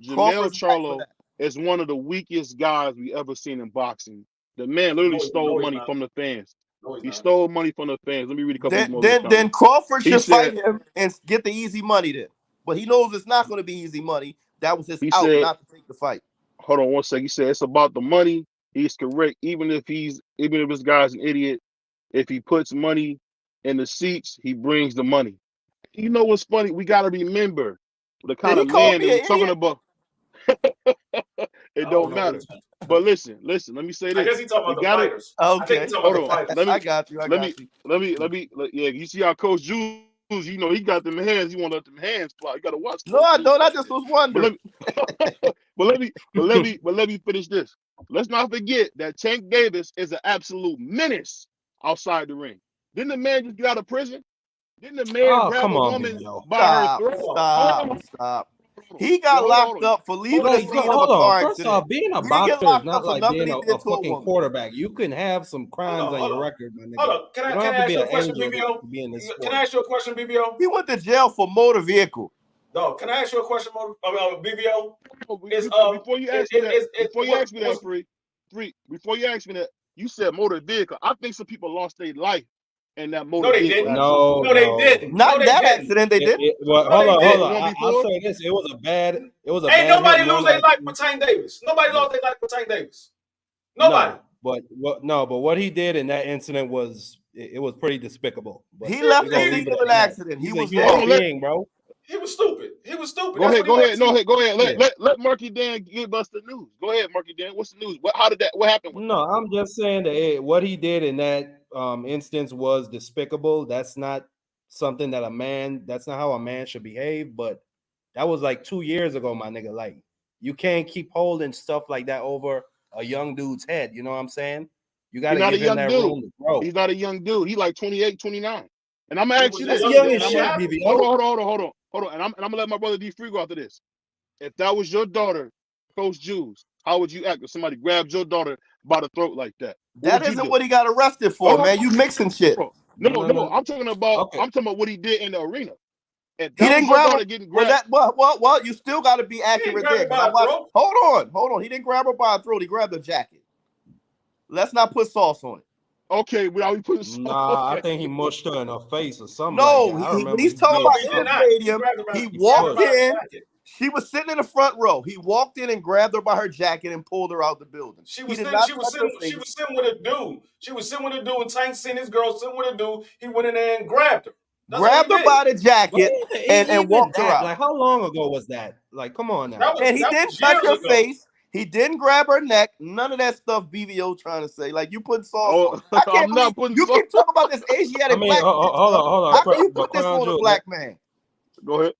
Jamel Charlo is one of the weakest guys we ever seen in boxing. The man literally stole money from the fans. He stole money from the fans. Let me read a couple more. Then Crawford should fight him and get the easy money then. But he knows it's not going to be easy money. That was his out not to take the fight. Hold on one second. He said it's about the money. He's correct. Even if this guy's an idiot, if he puts money in the seats, he brings the money. You know what's funny? We got to remember the kind of man that we're talking about. It don't matter. But listen. Let me say this. I guess he's talking about the fighters. Okay. Hold on. I got you. Yeah, you see how Coach Jules, he got them hands. He want to let them hands fly. You got to watch. No, I don't. I just was wondering. But let me finish this. Let's not forget that Tank Davis is an absolute menace outside the ring. Didn't the man just get out of prison? Didn't the man grab a woman by her throat? Stop. He got locked up for leaving the scene of a car accident. First off, being a boxer is not like being a fucking quarterback. You can have some crimes on your record, my nigga. Hold on. Can I ask you a question, BBO? Can I ask you a question, BBO? He went to jail for motor vehicle. Dog, can I ask you a question, BBO? Before you ask me that, before you ask me that, you said motor vehicle. I think some people lost their life in that motor vehicle. No, they didn't. Not no, that didn't. accident. They did. Well, hold on. I'll say this: it was a bad. Ain't nobody lose their life with Tank Davis. Nobody lost their life with Tank Davis. Nobody. No, but what he did in that incident was it was pretty despicable. But he left the scene of an accident. He was being, bro. He was stupid. Go ahead. Let Marky Dan give us the news. Go ahead, Marky Dan. What's the news? What happened? No, I'm just saying that what he did in that instance was despicable. That's not something that that's not how a man should behave. But that was like 2 years ago, my nigga. Like, you can't keep holding stuff like that over a young dude's head. You know what I'm saying? You got to give him that room to grow. He's not a young dude. He's like 28, 29. And I'm going to ask you this. Young as shit, BB. Hold on. And I'm going to let my brother D3 go after this. If that was your daughter, Coach Jules, how would you act if somebody grabbed your daughter by the throat like that? That isn't what he got arrested for, man. You mixing shit. No. I'm talking about what he did in the arena. If he didn't grab her. Getting grabbed. Well, you still got to be accurate there. Hold on. He didn't grab her by the throat. He grabbed her jacket. Let's not put sauce on it. Okay, without we putting sauce. Nah, I think he mushed her in her face or something. No, like he's talking about in the stadium. He walked in. She was sitting in the front row. He walked in and grabbed her by her jacket and pulled her out the building. She was sitting with a dude. She was sitting with a dude, and Tank seen his girl sitting with a dude. He went in there and grabbed her. Grabbed her by the jacket and walked her out. Like, how long ago was that? Like, come on now. And he didn't touch her face. He didn't grab her neck. None of that stuff BVO trying to say. Like, you put sauce on. I can't believe you keep talking about this Asiatic black man. Hold on. How can you put this on a black man? Go ahead.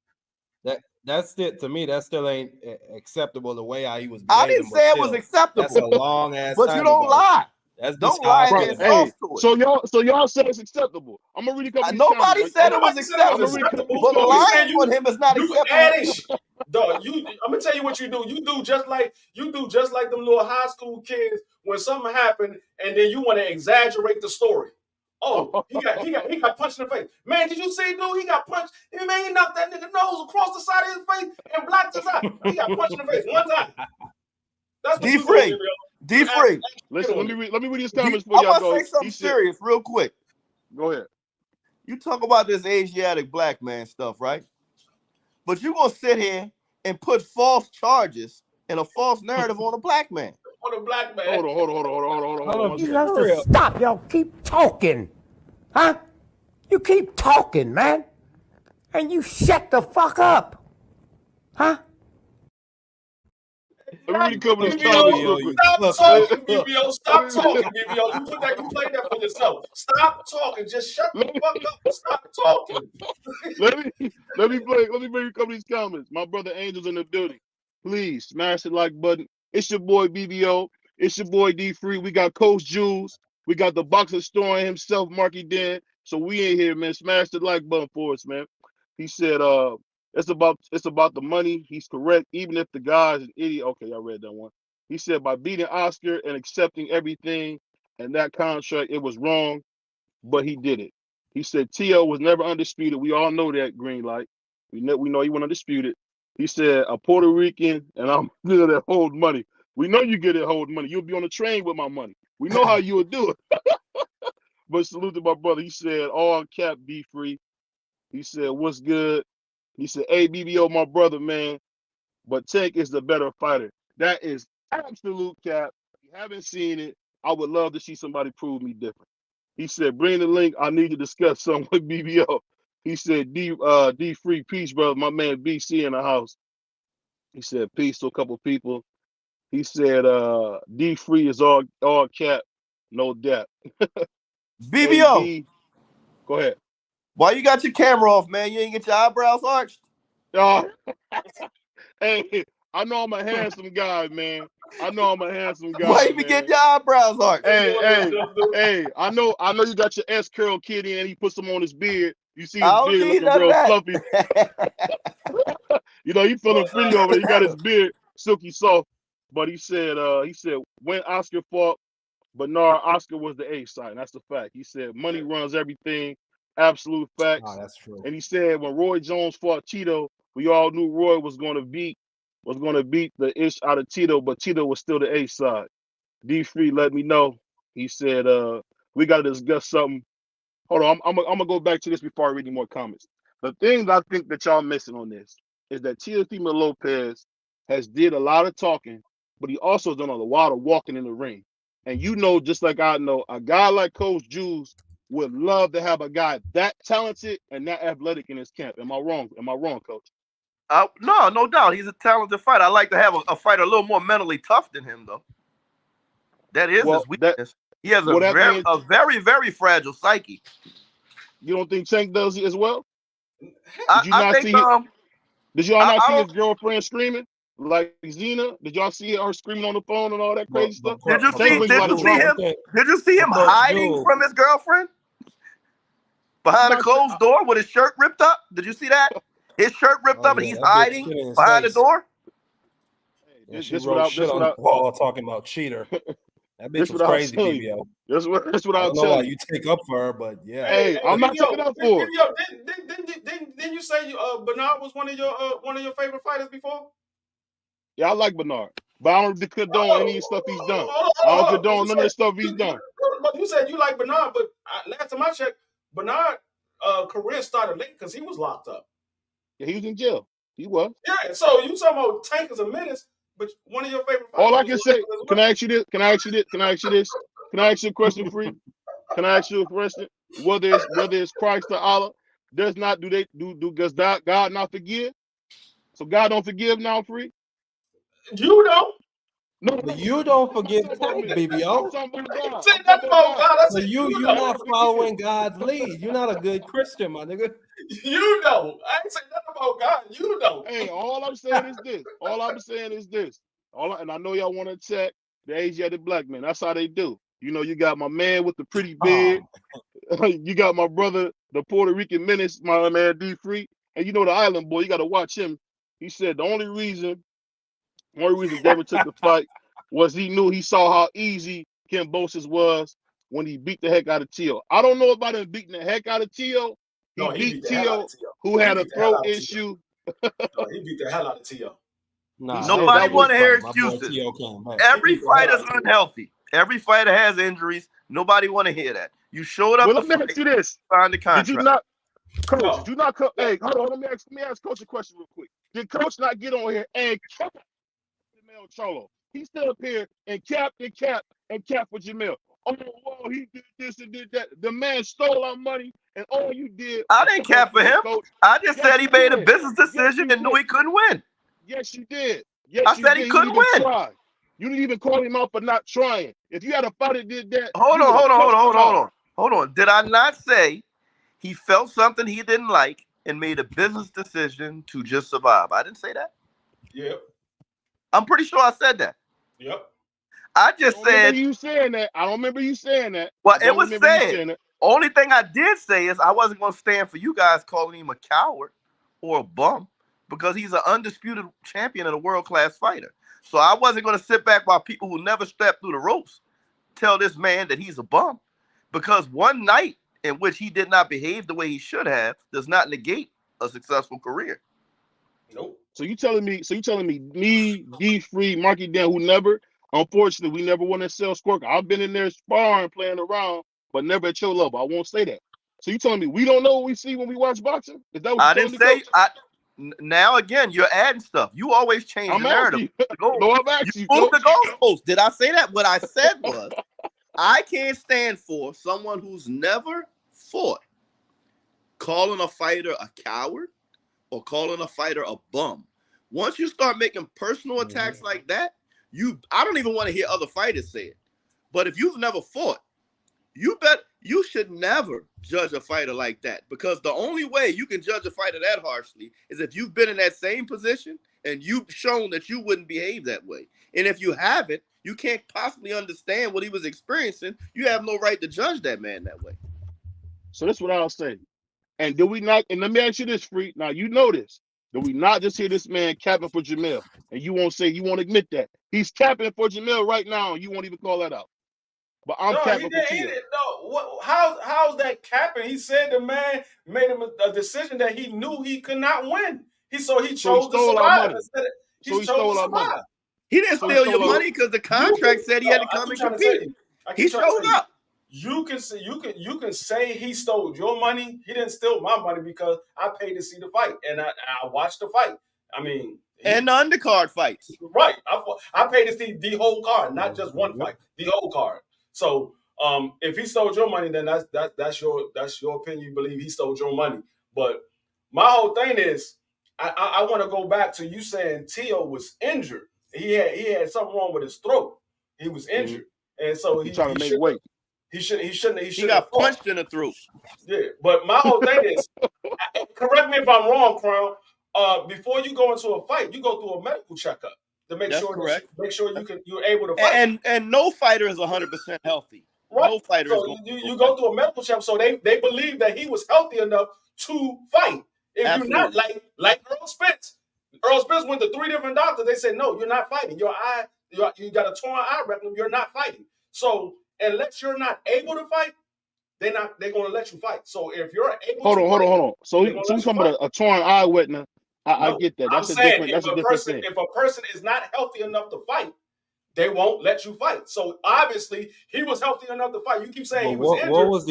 That's it. To me, that still ain't acceptable the way he was behaving. I didn't say it was acceptable. That's a long ass but time you don't ago. lie. That's don't lie. Hey, so y'all said it's acceptable. I'm gonna read a couple. Nobody said it was acceptable. But lying on him is not acceptable. Dog, I'm gonna tell you what you do. You do just like them little high school kids when something happened, and then you want to exaggerate the story. Oh, he got punched in the face. Man, did you see, dude? He got punched. Man, he knocked that nigga nose across the side of his face and blocked his eye. He got punched in the face one time. That's what D3. D3. Listen, let me read his comments for y'all. I'm gonna say something serious real quick. Go ahead. You talk about this Asiatic black man stuff, right? But you're gonna sit here and put false charges and a false narrative on a black man. On a black man. Hold on. You have to stop. Y'all keep talking. Huh? You keep talking, man. And you shut the fuck up. Huh? Let me come with this comments real quick. Stop talking, BBO. Stop talking, BBO. You played that for yourself. Stop talking. Just shut the fuck up and stop talking. let me bring a couple of these comments. My brother Angel's in the building. Please smash the like button. It's your boy BBO. It's your boy D3. We got Coach Jules. We got the boxer store himself, Marky Dan. So we in here, man. Smash the like button for us, man. He said, it's about the money. He's correct. Even if the guy's an idiot. Okay, I read that one. He said by beating Oscar and accepting everything and that contract, it was wrong, but he did it. He said Teo was never undisputed. We all know that, green light. We know he wasn't undisputed. He said a Puerto Rican and I'm good at hold money. We know you get it hold money. You'll be on the train with my money. We know how you would do it. But salute to my brother. He said all cap be free. He said what's good. He said, hey, BBO, my brother, man, but Tank is the better fighter. That is absolute cap. If you haven't seen it, I would love to see somebody prove me different. He said, bring the link. I need to discuss something with BBO. He said, D free, peace, brother. My man BC in the house. He said, peace to a couple people. He said, D free is all cap, no debt. BBO. Hey, go ahead. Why you got your camera off, man? You ain't get your eyebrows arched? Hey, I know I'm a handsome guy, man. I know I'm a handsome guy. Why you be getting your eyebrows arched? Hey, I know you got your S curl kitty and he puts them on his beard. You see his beard looking real fluffy. You know, he feeling pretty over there. He got his beard silky soft. But he said when Oscar fought Bernard, Oscar was the A side. That's the fact. He said money runs everything. Absolute facts. Oh, that's true. And he said when Roy Jones fought Cheeto, We all knew Roy was going to beat the ish out of Tito, but Tito was still the A side. D Free let me know. He said, we got to discuss something. Hold on, I'm gonna go back to this before I read any more comments. The things I think that y'all missing on this is that Teofimo Lopez has did a lot of talking, but he also done a lot of walking in the ring. And you know, just like I know, a guy like Coach Jules would love to have a guy that talented and that athletic in his camp. Am I wrong? Am I wrong, Coach? No, no doubt. He's a talented fighter. I like to have a fighter a little more mentally tough than him, though. That is his weakness. He has a very, very fragile psyche. You don't think Tank does as well? Did y'all not see his girlfriend screaming like Xena? Did y'all see her screaming on the phone and all that crazy stuff? Did you see him hiding from his girlfriend behind a closed door with his shirt ripped up? Did you see that? His shirt ripped up and he's hiding behind the door. Yeah, she wrote shit on the wall talking about cheater. That bitch was crazy, BBO. That's what I don't know why you take up for her, but yeah. Hey, I'm not taking up for her. Didn't you say Bernard was one of your favorite fighters before? Yeah, I like Bernard, but I don't condone any stuff he's done. I don't condone none of the stuff he's done. But you said you like Bernard, but last time I checked, Bernard career started late because he was locked up. Yeah, he was in jail. He was. Yeah, so you talking about Tank is a menace, but one of your favorite fighters. All I can say, can I ask you this? Can I ask you a question, Free? Can I ask you a question? Whether it's Christ or Allah, does God not forgive? So God don't forgive now, Free? You don't. No, you don't forgive Tank, BBO. So you're not following God's lead. You're not a good Christian, my nigga. You don't. I ain't saying nothing about God. You don't. Hey, all I'm saying is this. And I know y'all want to attack the Asiatic black man. That's how they do. You know, you got my man with the pretty beard. You got my brother, the Puerto Rican menace, my man D Free. And you know the island boy, you got to watch him. He said the only reason David took the fight was he saw how easy Kambosos was when he beat the heck out of Teo. I don't know about him beating the heck out of Teo. He beat Teo, who had a throat issue. No, he beat the hell out of Teo. Nobody want to hear excuses. Every fighter's unhealthy. Every fighter has injuries. Nobody want to hear that. You showed up. Well, let me ask you this. Signed the contract. Did you not, Coach? Did you not? Hey, hold on. Let me ask Coach a question real quick. Did Coach not get on here and cap Jamel Charlo? He stood up here and capped for Jamel. Oh, well, he did this and did that. The man stole our money, and all you did. I didn't cap for him. Coach. I just said he made a business decision and knew he couldn't win. Yes, you did. Yes, I said he couldn't win. Try. You didn't even call him out for not trying. If you had a fighter that did that. Hold on. Did I not say he felt something he didn't like and made a business decision to just survive? I didn't say that. Yep. I'm pretty sure I said that. Yep. I just said you saying that. I don't remember you saying that. Well, it was said. Only thing I did say is I wasn't going to stand for you guys calling him a coward or a bum because he's an undisputed champion and a world-class fighter. So I wasn't going to sit back while people who never stepped through the ropes tell this man that he's a bum because one night in which he did not behave the way he should have does not negate a successful career. Nope. So you telling me me, D Free, Marky Dan, unfortunately, we never won a sales scorecard. I've been in there sparring, playing around, but never at your level. I won't say that. So you telling me we don't know what we see when we watch boxing? Is that what I didn't say? Now again, you're adding stuff. You always change the narrative. I'm asking you. Move the goalpost. Did I say that? What I said was, I can't stand for someone who's never fought calling a fighter a coward or calling a fighter a bum. Once you start making personal attacks like that, I don't even want to hear other fighters say it. But if you've never fought, you should never judge a fighter like that because the only way you can judge a fighter that harshly is if you've been in that same position and you've shown that you wouldn't behave that way. And if you haven't, you can't possibly understand what he was experiencing. You have no right to judge that man that way. So that's what I'll say. And do we not? And let me ask you this, Free. Now you know this. Do we not just hear this man capping for Jamel? And you won't admit that. He's capping for Jamel right now, and you won't even call that out. But I'm capping for Teo. No, how's that capping? He said the man made him a decision that he knew he could not win. He chose stole to our survive. money. He So he chose stole to our money. survive. He didn't So he steal your stole our- money because the contract said he had to come and compete. He showed up. You can say he stole your money. He didn't steal my money because I paid to see the fight and I watched the fight. I mean, and the undercard fights. Right. I paid to see the whole card, not just one fight, the whole card. So if he stole your money, then that's your opinion. You believe he stole your money. But my whole thing is I want to go back to you saying Teo was injured. He had something wrong with his throat. He was injured. And so he trying to make weight. He shouldn't. He got punched in the throat. Yeah, but my whole thing is, correct me if I'm wrong, Crown. Before you go into a fight, you go through a medical checkup to make sure you're able to fight. And no fighter is 100% healthy. Right. No fighter so is going you go through a medical checkup, so they believe that he was healthy enough to fight. If Absolutely. you're not like Earl Spence. Earl Spence went to 3 different doctors. They said, no, you're not fighting. Your eye, you got a torn eye retinum. You're not fighting. So unless you're not able to fight, they're going to let you fight. So if you're able hold to on. So he's talking about a torn eye retina. I get that. That's a different thing. If a person is not healthy enough to fight, they won't let you fight. So obviously he was healthy enough to fight. You keep saying he was injured. What was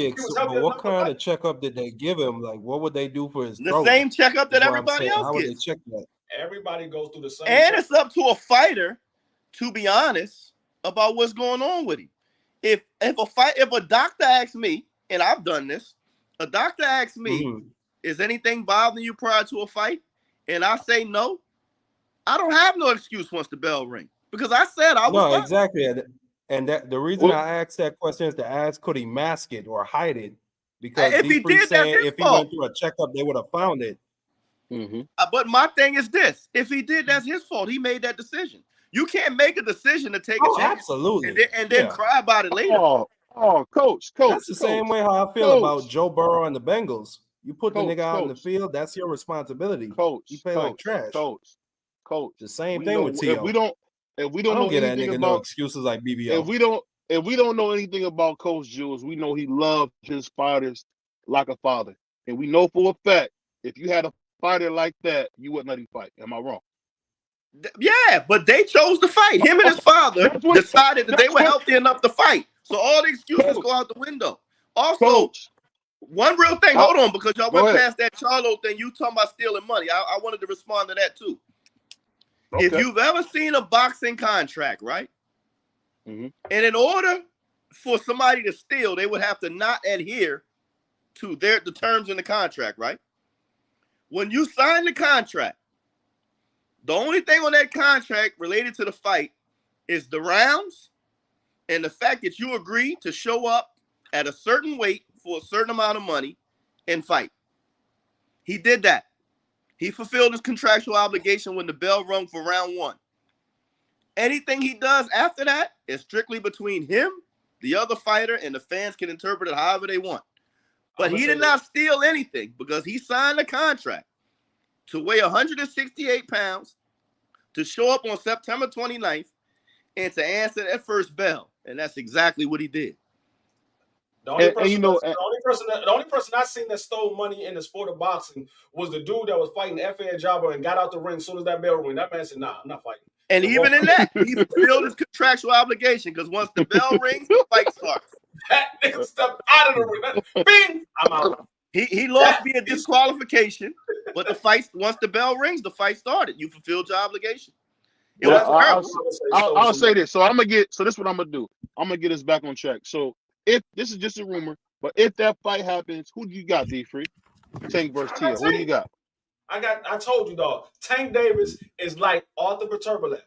what kind of checkup did they give him? Like, what would they do for his throat? The same checkup that everybody else How would they gets. check that? Everybody goes through the same. And it's up to a fighter to be honest about what's going on with him. If a doctor asks me, and I've done this, a doctor asks me, is anything bothering you prior to a fight? And I say no, I don't have no excuse once the bell rings. Because I said I was. No, exactly. And that the reason I asked that question is to ask, could he mask it or hide it? Because if he did, if he went through a checkup, they would have found it. But my thing is this: if he did, that's his fault. He made that decision. You can't make a decision to take a chance, absolutely, and then cry about it later. Coach. That's the same way how I feel about Joe Burrow and the Bengals. You put the nigga out in the field, that's your responsibility. Coach, you play like trash. Coach. The same thing with Teo. If we don't know get that anything nigga about no excuses like BBO. If we don't know anything about Coach Jules, we know he loved his fighters like a father. And we know for a fact, if you had a fighter like that, you wouldn't let him fight. Am I wrong? Yeah, but they chose to fight. Him and his father decided that they were healthy enough to fight. So all the excuses go out the window. Also, one real thing, hold on, because y'all went past that Charlo thing. You talking about stealing money. I wanted to respond to that too. Okay. If you've ever seen a boxing contract, right? And in order for somebody to steal, they would have to not adhere to the terms in the contract, right? When you sign the contract, the only thing on that contract related to the fight is the rounds and the fact that you agree to show up at a certain weight for a certain amount of money and fight. He did that. He fulfilled his contractual obligation when the bell rung for round 1. Anything he does after that is strictly between him, the other fighter, and the fans can interpret it however they want. But he did not steal anything because he signed a contract to weigh 168 pounds, to show up on September 29th, and to answer that first bell. And that's exactly what he did. The only person I seen that stole money in the sport of boxing was the dude that was fighting F.A. Jabba and got out the ring as soon as that bell rang. That man said, nah, I'm not fighting. And even in that, he fulfilled his contractual obligation because once the bell rings, the fight starts. That nigga stepped out of the ring. Bing! I'm out. He lost via disqualification, but the fight, once the bell rings, the fight started. You fulfilled your obligation. I'll say this. So this is what I'm gonna do. I'm gonna get us back on track. So if this is just a rumor, but if that fight happens, who do you got, D-Free? Tank versus Teo. Who do you got? I told you, dog. Tank Davis is like Arthur Peterbolev.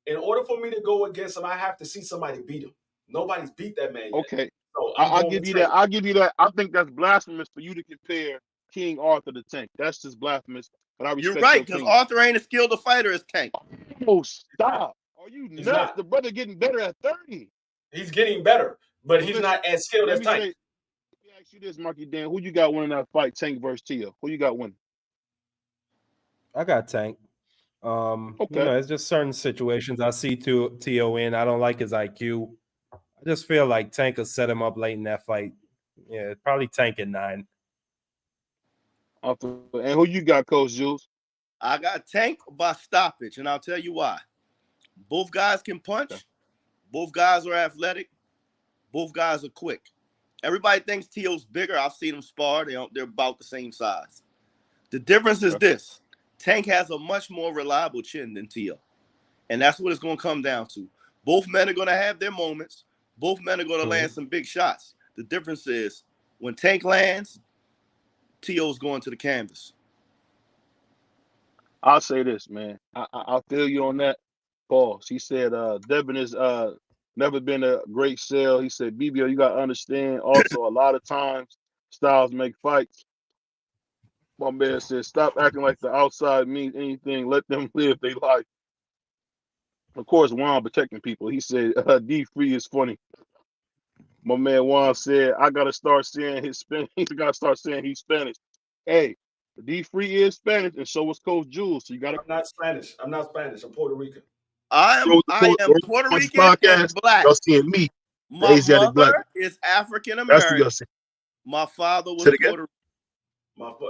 In order for me to go against him, I have to see somebody beat him. Nobody's beat that man yet. Okay. So I'll give you that. I'll give you that. I think that's blasphemous for you to compare King Arthur to Tank. That's just blasphemous. But I respect. You're right, because Arthur ain't as skilled a fighter as Tank. Oh, stop. Are you nuts? The brother getting better at 30. He's getting better, but he's not as skilled as Tank. Let me ask you this, Marky Dan. Who you got winning that fight, Tank versus Teo? Who you got winning? I got Tank. It's just certain situations I see Teo in. I don't like his IQ. I just feel like Tank will set him up late in that fight. Yeah, probably Tank at 9. And who you got, Coach Jules? I got Tank by stoppage, and I'll tell you why. Both guys can punch. Okay. Both guys are athletic. Both guys are quick. Everybody thinks Teo's bigger. I've seen them spar. They're about the same size. The difference is this. Tank has a much more reliable chin than Teo. And that's what it's going to come down to. Both men are going to have their moments. Both men are going to land some big shots. The difference is when Tank lands, Teo's going to the canvas. I'll say this, man. I'll feel you on that. Pause. He said Devin is never been a great sell. He said, BBO, you got to understand also a lot of times styles make fights. My man said, stop acting like the outside means anything. Let them live their life. Of course, Juan protecting people. He said, D3 is funny. My man Juan said, I got to start saying his Spanish. He got to start saying he's Spanish. Hey, D3 is Spanish, and so was Coach Jules. So you got to. I'm not Spanish. I'm Puerto Rican. I am Puerto Rican and black. Y'all seeing me. My mother is African American. My father was Puerto Rican.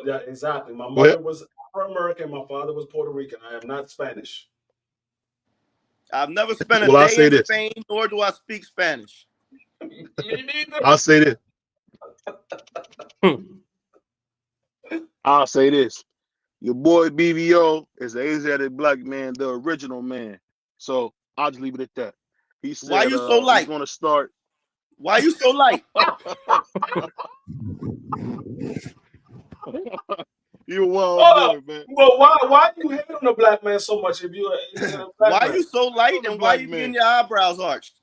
Yeah, exactly. My mother was Afro American. My father was Puerto Rican. I am not Spanish. I've never spent a day in Spain, nor do I speak Spanish. Me neither. I'll say this. I'll say this. Your boy BBO is an Asiatic black man, the original man. So I'll just leave it at that. He said, why you so light? He's going to start. Why you so light? You a wild boy, man. Well, why you hate on the black man so much? If you why you so light and why you getting your eyebrows arched?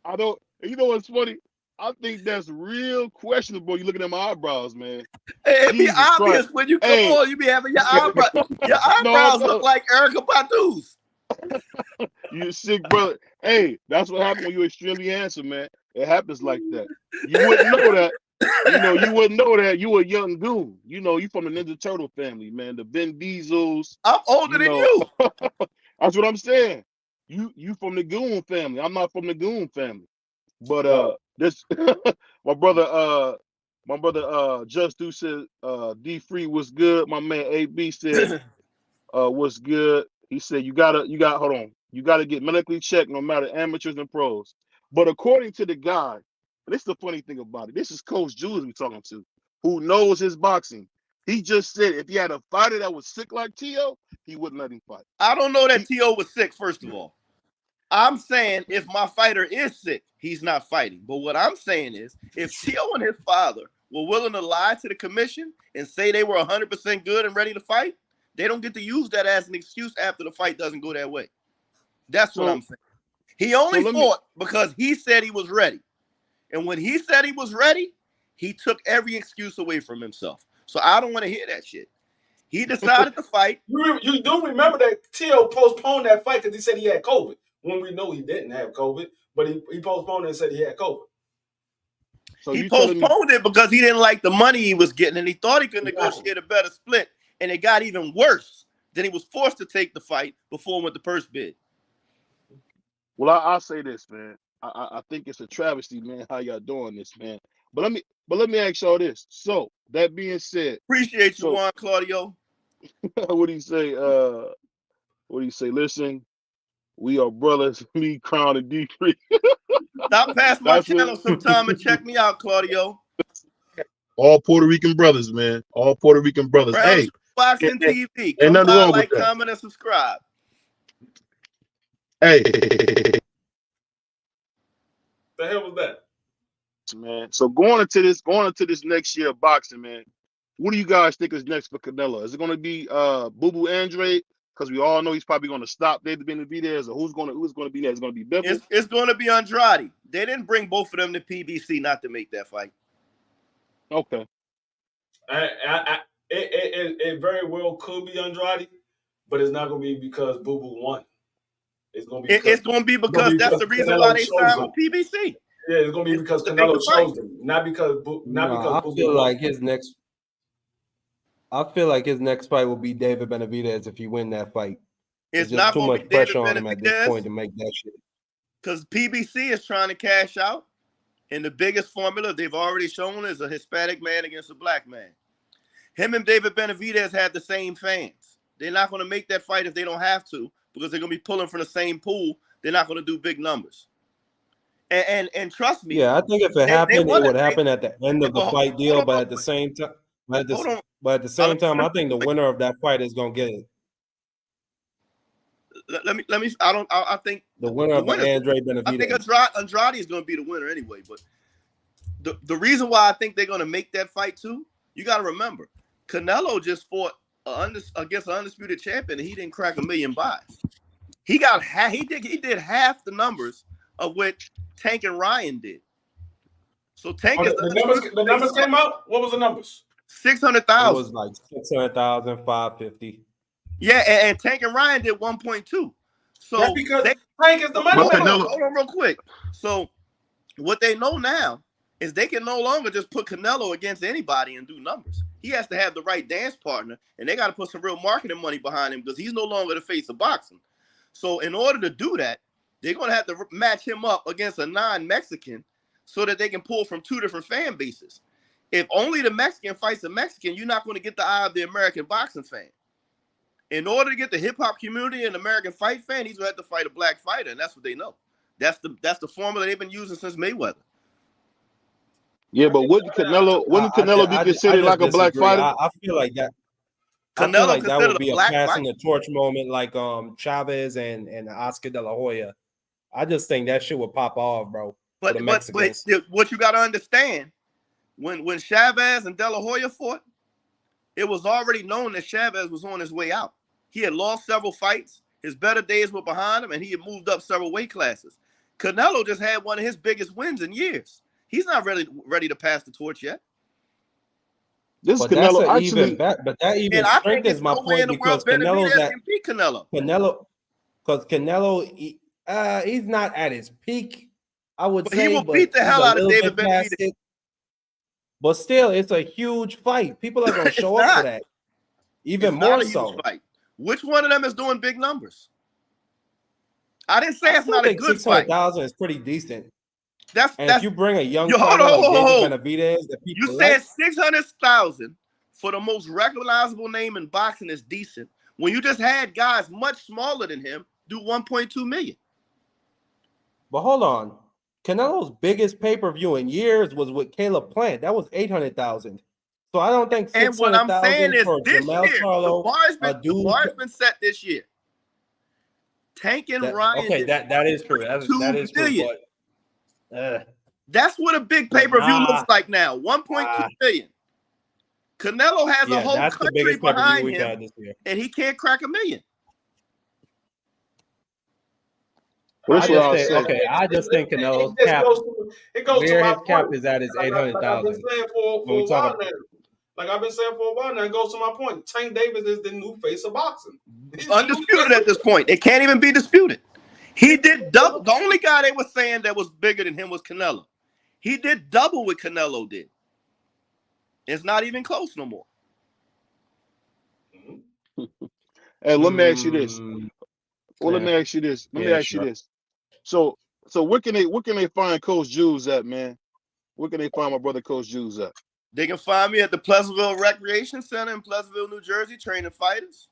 I don't. You know what's funny? I think that's real questionable. You looking at my eyebrows, man. It be obvious when you come on. You be having your eyebrows. Your eyebrows look like Erykah Badu's. You sick, brother. Hey, that's what happens when you're extremely handsome, man. It happens like that. You wouldn't know that. You wouldn't know that. You a young goon. You from the Ninja Turtle family, man. The Vin Diesels. I'm older than you. That's what I'm saying. You from the goon family. I'm not from the goon family. But this my brother Just Do said D3 was good. My man AB said what's good. He said you gotta get medically checked no matter amateurs and pros. But according to the guy, this is the funny thing about it. This is Coach Jules we talking to, who knows his boxing. He just said if he had a fighter that was sick like Teo, he wouldn't let him fight. I don't know that Teo was sick, first of all. I'm saying if my fighter is sick, he's not fighting. But what I'm saying is if Teo and his father were willing to lie to the commission and say they were 100% good and ready to fight, they don't get to use that as an excuse after the fight doesn't go their way. That's what I'm saying. He only fought because he said he was ready. And when he said he was ready, he took every excuse away from himself. So I don't want to hear that shit. He decided to fight. You do remember that Teo postponed that fight because he said he had COVID. When we know he didn't have COVID, but he postponed it and said he had COVID. So he postponed it because he didn't like the money he was getting, and he thought he could negotiate a better split, and it got even worse. Then he was forced to take the fight before he went to purse bid. Well, I'll say this, man. I think it's a travesty, man, how y'all doing this, man. But let me ask y'all this. So that being said, appreciate you, Juan Claudio. What do you say? Listen, we are brothers. Me, Crown, and D3. Stop past my channel sometime and check me out, Claudio. All Puerto Rican brothers, man. All Puerto Rican brothers. Brown hey, Boxing TV. Ain't nothing wrong with that. Comment, and subscribe. Hey. The hell was that? Man. So going into this next year of boxing, man, what do you guys think is next for Canelo? Is it going to be Boo Boo Andrade? Because we all know he's probably going to stop David Benavidez, or who's going to be there? It's going to be Bivol. It's going to be Andrade. They didn't bring both of them to PBC not to make that fight. Okay. It very well could be Andrade, but it's not going to be because Boo Boo won. It's going to be because that's the reason why they signed with PBC. Yeah, it's going to be because Canelo chose them, not because I feel like his next fight will be David Benavidez if he win that fight. It's just not too much pressure on him at this point to make that shit. Because PBC is trying to cash out, and the biggest formula they've already shown is a Hispanic man against a black man. Him and David Benavidez had the same fans. they're not going to make that fight if they don't have to, because they're going to be pulling from the same pool. They're not going to do big numbers. And trust me. Yeah, I think if it happened, it would happen at the end of the fight deal. But at the same time, I think the winner of that fight is going to get it. Let me. I think the winner of the Andre Benavidez. I think Andrade is going to be the winner anyway. But the reason why I think they're going to make that fight too, you got to remember, Canelo just fought against an undisputed champion, and he didn't crack 1 million buys. He did half the numbers of what Tank and Ryan did. So Tank the numbers came out. What was the numbers? 600,000. It was like 600,000, 550. Yeah, and Tank and Ryan did 1.2. So that's because Tank is the money. Hold on real quick. So what they know now is they can no longer just put Canelo against anybody and do numbers. He has to have the right dance partner, and they got to put some real marketing money behind him because he's no longer the face of boxing. So in order to do that, they're going to have to match him up against a non-Mexican so that they can pull from two different fan bases. If only the Mexican fights a Mexican, you're not going to get the eye of the American boxing fan. In order to get the hip-hop community and American fight fan, he's going to have to fight a black fighter, and that's what they know. That's the formula they've been using since Mayweather. Yeah, but wouldn't Canelo be considered like a black fighter? I feel like that. I feel like that would be a passing the torch moment, like Chavez and Oscar De La Hoya. I just think that shit would pop off, bro. But what you got to understand, when Chavez and De La Hoya fought, it was already known that Chavez was on his way out. He had lost several fights. His better days were behind him, and he had moved up several weight classes. Canelo just had one of his biggest wins in years. He's not really ready to pass the torch yet. This is Canelo actually, but that even strengthens my point because Canelo, he's not at his peak. I would say he will beat the hell out of David Benavidez. But still, it's a huge fight. People are going to show up for that. Even more so. Fight. Which one of them is doing big numbers? I didn't say it's not a good fight. 600,000 is pretty decent. That's if you bring a young fighter like David Benavidez, you said 600,000 for the most recognizable name in boxing is decent. When you just had guys much smaller than him do 1.2 million. But hold on. Canelo's biggest pay-per-view in years was with Caleb Plant. That was 800,000. So I don't think 600,000 for Jamal Charlo, the bar's been set this year. Tank and Ryan. Okay, that is true. That is true. But, that's what a big pay-per-view looks like now. 1.2 billion. Canelo has a whole country behind him, and he can't crack $1 million. I just think Canelo's cap. His cap is at his 800,000. Like I've been saying for a while now, it goes to my point. Tank Davis is the new face of boxing. He's undisputed at this point. It can't even be disputed. He did double. The only guy they were saying that was bigger than him was Canelo. He did double what Canelo did. It's not even close no more. Hey, let me ask you this. Well, let me ask you this. So where can they find Coach Jules at, man? Where can they find my brother Coach Jules at? They can find me at the Pleasantville Recreation Center in Pleasantville, New Jersey, training fighters.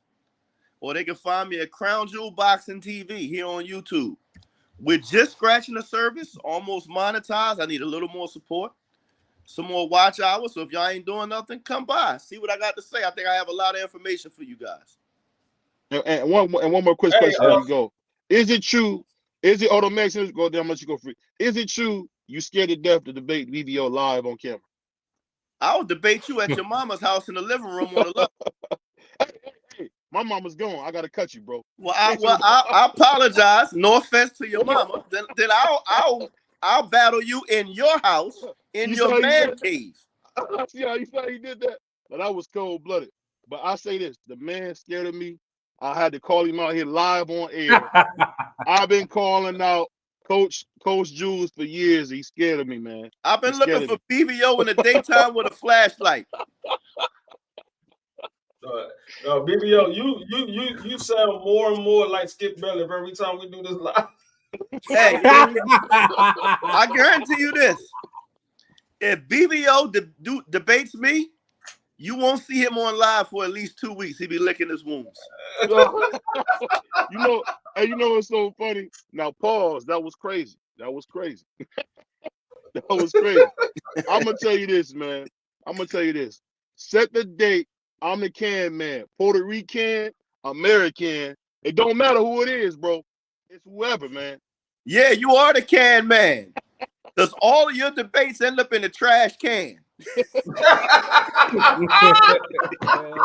Or they can find me at Crown Jewel Boxing TV here on YouTube. We're just scratching the surface, almost monetized. I need a little more support, some more watch hours. So if y'all ain't doing nothing, come by. See what I got to say. I think I have a lot of information for you guys. And one more quick question before you go. Is it true? Is it automatic? Go down much you go free. Is it true you scared to death to debate VVO live on camera? I would debate you at your mama's house in the living room on the left. Hey, my mama's gone. I gotta cut you, bro. Well, I apologize. No offense to your mama. Then I'll battle you in your house in your man cave. See how he did that? But that was cold blooded. But I say this: the man scared of me. I had to call him out here live on air. I've been calling out Coach Jules for years. He's scared of me, man. I've been looking for BVO in the daytime with a flashlight. BVO, you sound more and more like Skip Bayless every time we do this live. Hey, I guarantee you this: if BVO debates me, You won't see him on live for at least 2 weeks. He be licking his wounds. You know, and you know what's so funny? Now pause. That was crazy. That was crazy. That was crazy. I'm gonna tell you this, man. I'm gonna tell you this. Set the date. I'm the can man. Puerto Rican, American. It don't matter who it is, bro. It's whoever, man. Yeah, you are the can man. Because all of your debates end up in the trash can.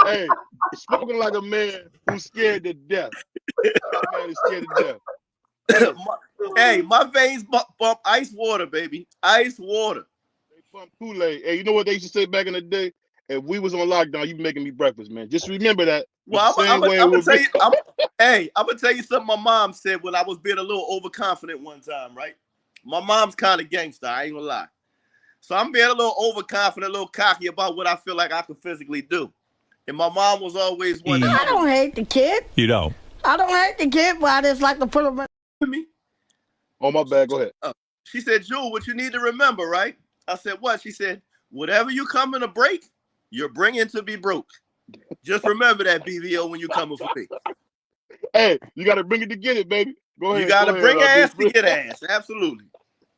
Hey, spoken like a man who's scared to death. That man is scared to death. Hey, my veins bump ice water, baby. Ice water. They pump Kool-Aid. Hey, you know what they used to say back in the day? If we was on lockdown, you making me breakfast, man. Just remember that. Well, I'm gonna tell you. I'm gonna tell you something my mom said when I was being a little overconfident one time, right? My mom's kind of gangster, I ain't gonna lie. So I'm being a little overconfident, a little cocky about what I feel like I can physically do. And my mom was always one that I don't hate the kid. You don't. I don't hate the kid, but I just like to put him in. me. Oh, my bad. Go ahead. She said, Jewel, what you need to remember, right? I said, what? She said, whatever you come in to break, you're bringing to be broke. Just remember that, BVO, when you coming for me. Hey, you got to bring it to get it, baby. Go ahead. You got to bring ass to get ass. Absolutely.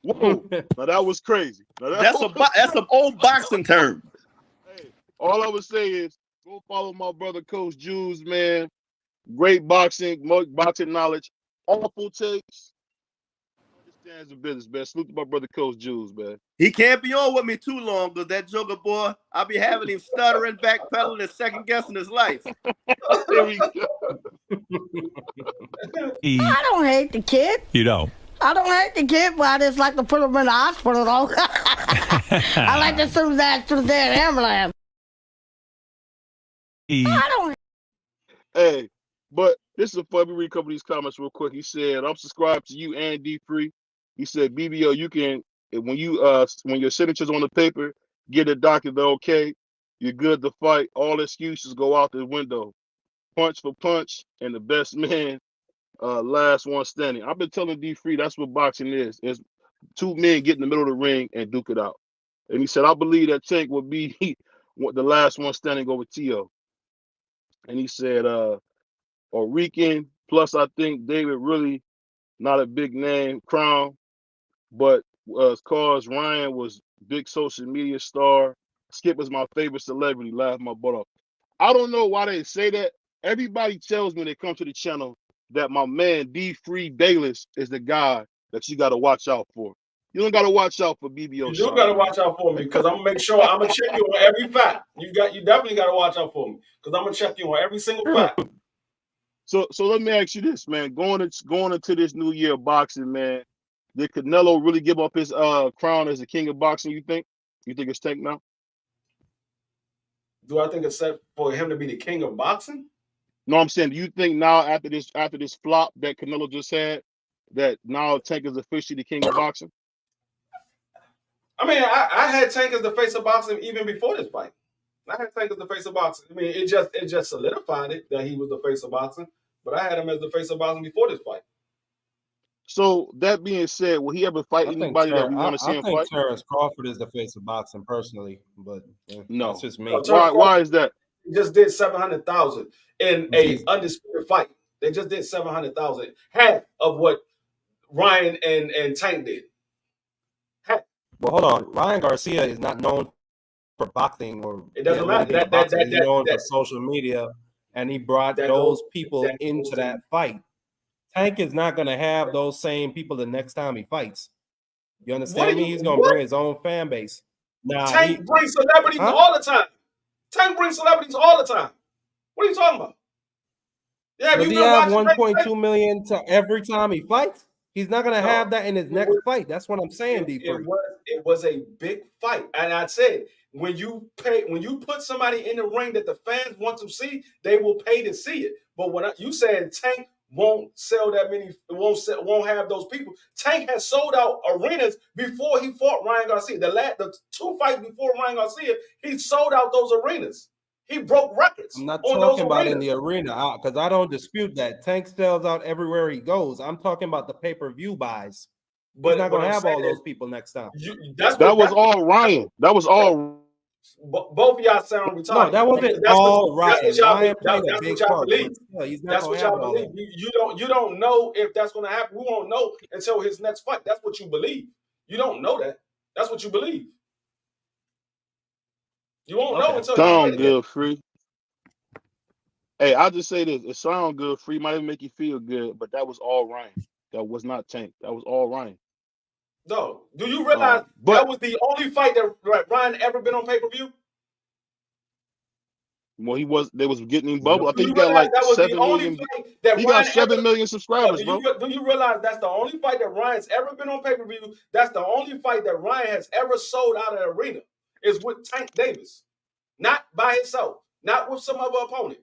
Whoa. Now, that was crazy. Now, That's an old boxing term. Hey, all I would say is go follow my brother, Coach Jules, man. Great boxing knowledge. Awful takes. Understands the business, man. Salute to my brother, Coach Jules, man. He can't be on with me too long, because that Joker boy, I'll be having him stuttering, backpedaling, and second guessing his life. There we go. I don't hate the kid. You don't. I don't hate the kid, but I just like to put him in the hospital, though. I like to send that to the damn ambulance. I don't. Hey, but this is a fun. Let me read a couple of these comments real quick. He said, I'm subscribed to you and D3. He said, BBO, you can, when your signature's on the paper, get a doctor, they're okay. You're good to fight. All excuses go out the window. Punch for punch, and the best man, last one standing. I've been telling D3 that's what boxing is. It's two men get in the middle of the ring and duke it out. And he said, I believe that Tank would be the last one standing over Teo. And he said, Rican, plus I think David really not a big name, Crown, but cause Ryan was big social media star. Skip is my favorite celebrity, laugh my butt off. I don't know why they say that. Everybody tells me when they come to the channel that my man D3 Bayless is the guy that you got to watch out for. You don't got to watch out for BBO. You do got to watch out for me, because I'm gonna make sure I'm gonna check you on every fact. You definitely got to watch out for me, because I'm gonna check you on every single fact. So let me ask you this, man. Going into this new year of boxing, man, did Canelo really give up his crown as the king of boxing? You think it's Tank now? Do I think it's set for him to be the king of boxing? No, I'm saying, do you think now after this flop that Canelo just had, that now Tank is officially the king of boxing? I mean, I had Tank as the face of boxing even before this fight. I had Tank as the face of boxing. I mean, it just solidified it that he was the face of boxing. But I had him as the face of boxing before this fight. So that being said, will he ever fight anybody that we want to see him fight? I think Terrence Crawford is the face of boxing personally, but no, that's just me. Why is that? He just did 700,000 in a undisputed fight. They just did 700,000, half of what Ryan and Tank did. Half. Well, hold on. Ryan Garcia is not known for boxing, or it doesn't matter. He's known for social media, and he brought those people into that fight. Tank is not going to have those same people the next time he fights. You understand me? He's going to bring his own fan base. Tank brings celebrities all the time. Tank brings celebrities all the time. What are you talking about? Yeah, does he have 1.2 million to every time he fights? He's not going to have that in his next fight. That's what I'm saying, D3. It was a big fight. And I said, when you put somebody in the ring that the fans want to see, they will pay to see it. But when you said Tank won't sell that many, won't have those people. Tank has sold out arenas before he fought Ryan Garcia. The two fights before Ryan Garcia, he sold out those arenas. He broke records. I'm not talking about in the arena, because I don't dispute that. Tank sells out everywhere he goes. I'm talking about the pay-per-view buys. But he's not going to have all those people next time. That was all Ryan. That was all Both of y'all sound retarded. No, that wasn't all Ryan. Ryan played a big part. Believe. He's not That's gonna what have y'all all believe. that. You don't know if that's going to happen. We won't know until his next fight. That's what you believe. You don't know that. That's what you believe. You won't know until sound good, Free. Hey, I'll just say this. It sounds good, Free. Might even make you feel good, but that was all Ryan. That was not Tank. That was all Ryan. No. Do you realize that was the only fight that Ryan ever been on pay-per-view? Well, they was getting him bubble. I think he got like that was 7 the only million. fight that he Ryan got 7 million subscribers, bro. Do you realize that's the only fight that Ryan's ever been on pay-per-view? That's the only fight that Ryan has ever sold out of the arena is with Tank Davis. Not by himself, not with some other opponent.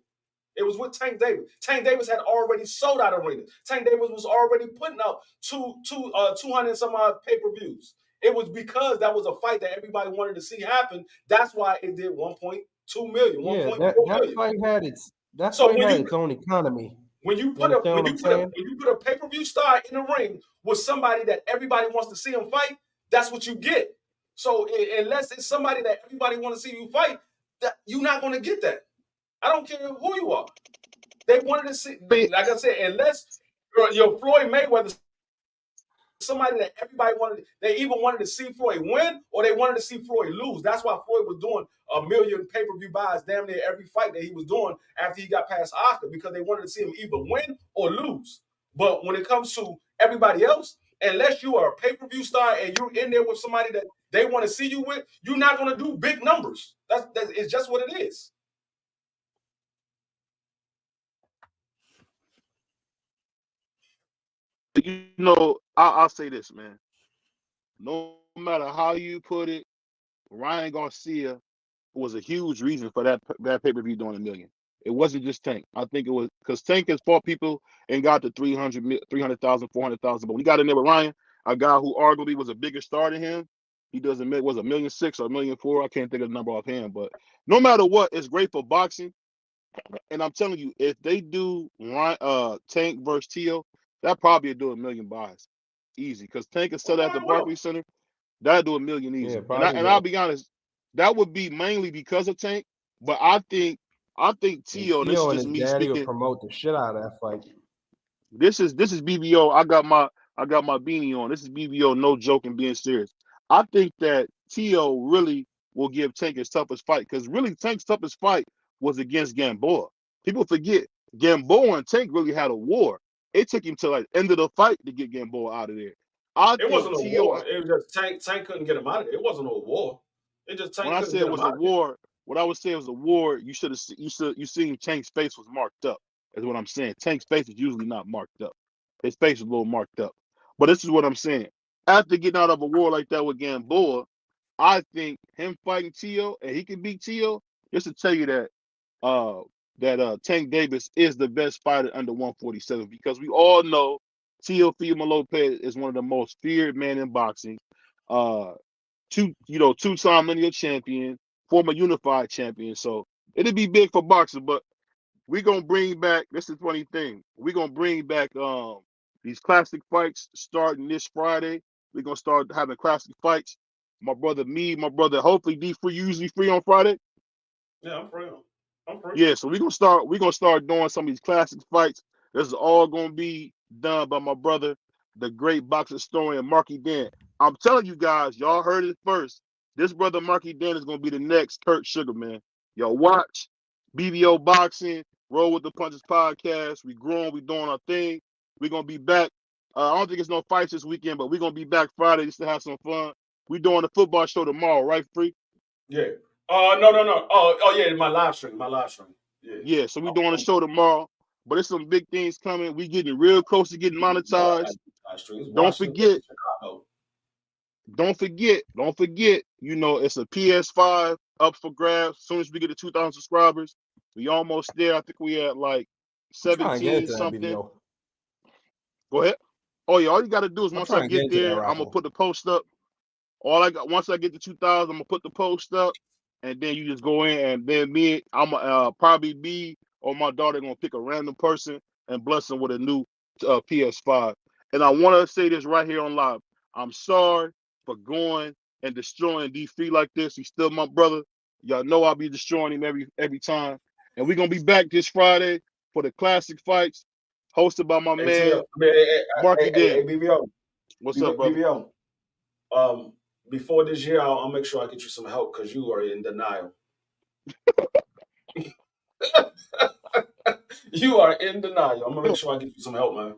It was with Tank Davis. Tank Davis had already sold out arenas. Tank Davis was already putting up 200 some odd pay-per-views. It was because that was a fight that everybody wanted to see happen. That's why it did 1.2 million, 1.4 million. That fight had its own economy. When you put a pay-per-view star in the ring with somebody that everybody wants to see him fight, that's what you get. So unless it's somebody that everybody wants to see you fight, you're not going to get that. I don't care who you are. They wanted to see, like I said, unless you're Floyd Mayweather, somebody that everybody wanted, they even wanted to see Floyd win or they wanted to see Floyd lose. That's why Floyd was doing 1 million pay-per-view buys damn near every fight that he was doing after he got past Oscar, because they wanted to see him either win or lose. But when it comes to everybody else, unless you are a pay-per-view star and you're in there with somebody that they want to see you with, you're not going to do big numbers. It's just what it is. You know, I'll say this, man. No matter how you put it, Ryan Garcia was a huge reason for that pay-per-view doing 1 million. It wasn't just Tank. I think it was because Tank has fought people and got to 300,000, 400,000. But when he got in there with Ryan, a guy who arguably was a bigger star than him, he was $1.6 million or $1.4 million. I can't think of the number offhand. But no matter what, it's great for boxing. And I'm telling you, if they do Tank versus Teo, that probably would do 1 million buys. Easy. Because Tank is still at the Barclays Center. That'll do 1 million easy. Yeah, and I'll be honest, that would be mainly because of Tank. But I think Teo, and this is just me speaking, will promote the shit out of that fight. This is BBO. I got my beanie on. This is BBO, no joke and being serious. I think that Teo really will give Tank his toughest fight, because really Tank's toughest fight was against Gamboa. People forget Gamboa and Tank really had a war. It took him to like end of the fight to get Gamboa out of there. It wasn't a war. It was just Tank couldn't get him out of there. It wasn't a war. It just Tank. When I said it was a war, what I would say it was a war, you seen Tank's face was marked up. Is what I'm saying. Tank's face is usually not marked up. His face is a little marked up. But this is what I'm saying. After getting out of a war like that with Gamboa, I think him fighting Teo, and he can beat Teo, just to tell you that Tank Davis is the best fighter under 147, because we all know Teofimo Lopez is one of the most feared men in boxing. Two-time lineal champion, former unified champion. So it'll be big for boxing, but we're gonna bring back, this is the funny thing, we're gonna bring back these classic fights starting this Friday. We're gonna start having classic fights. My brother, hopefully D-Free, usually free on Friday. Yeah, I'm free. Yeah, so we're gonna start doing some of these classic fights. This is all gonna be done by my brother, the great boxing historian Marky Dan. I'm telling you guys, y'all heard it first. This brother Marky Dan is gonna be the next Kurt Sugar, man. Yo, watch BBO Boxing, Roll with the Punches podcast. We growing, we doing our thing. We're gonna be back. I don't think it's no fights this weekend, but we're gonna be back Friday just to have some fun. We doing the football show tomorrow, right, Free? Yeah. No. Oh yeah, my live stream. Yeah, so we're doing the show tomorrow. But there's some big things coming. We getting real close to getting monetized. Don't forget. You know, it's a PS5 up for grabs. As soon as we get to 2,000 subscribers, we almost there. I think we at like 17 something. Go ahead. Oh yeah, all you got to do is once I get there, I'm gonna put the post up. Once I get to 2,000, I'm gonna put the post up, and then you just go in, and then I'm probably me or my daughter gonna pick a random person and bless them with a new PS5. And I want to say this right here on live. I'm sorry for going and destroying D3 like this. He's still my brother. Y'all know I'll be destroying him every time. And we're gonna be back this Friday for the classic fights, hosted by my man Marky Dan. BBO. What's up, brother? BBO. Before this year, I'll make sure I get you some help because you are in denial. You are in denial. I'm gonna make sure I get you some help, man.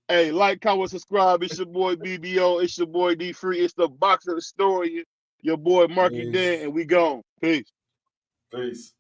Hey, like, comment, subscribe. It's your boy BBO. It's your boy D3. It's the boxer historian. Your boy Marky Dan, and we gone. Peace. Peace.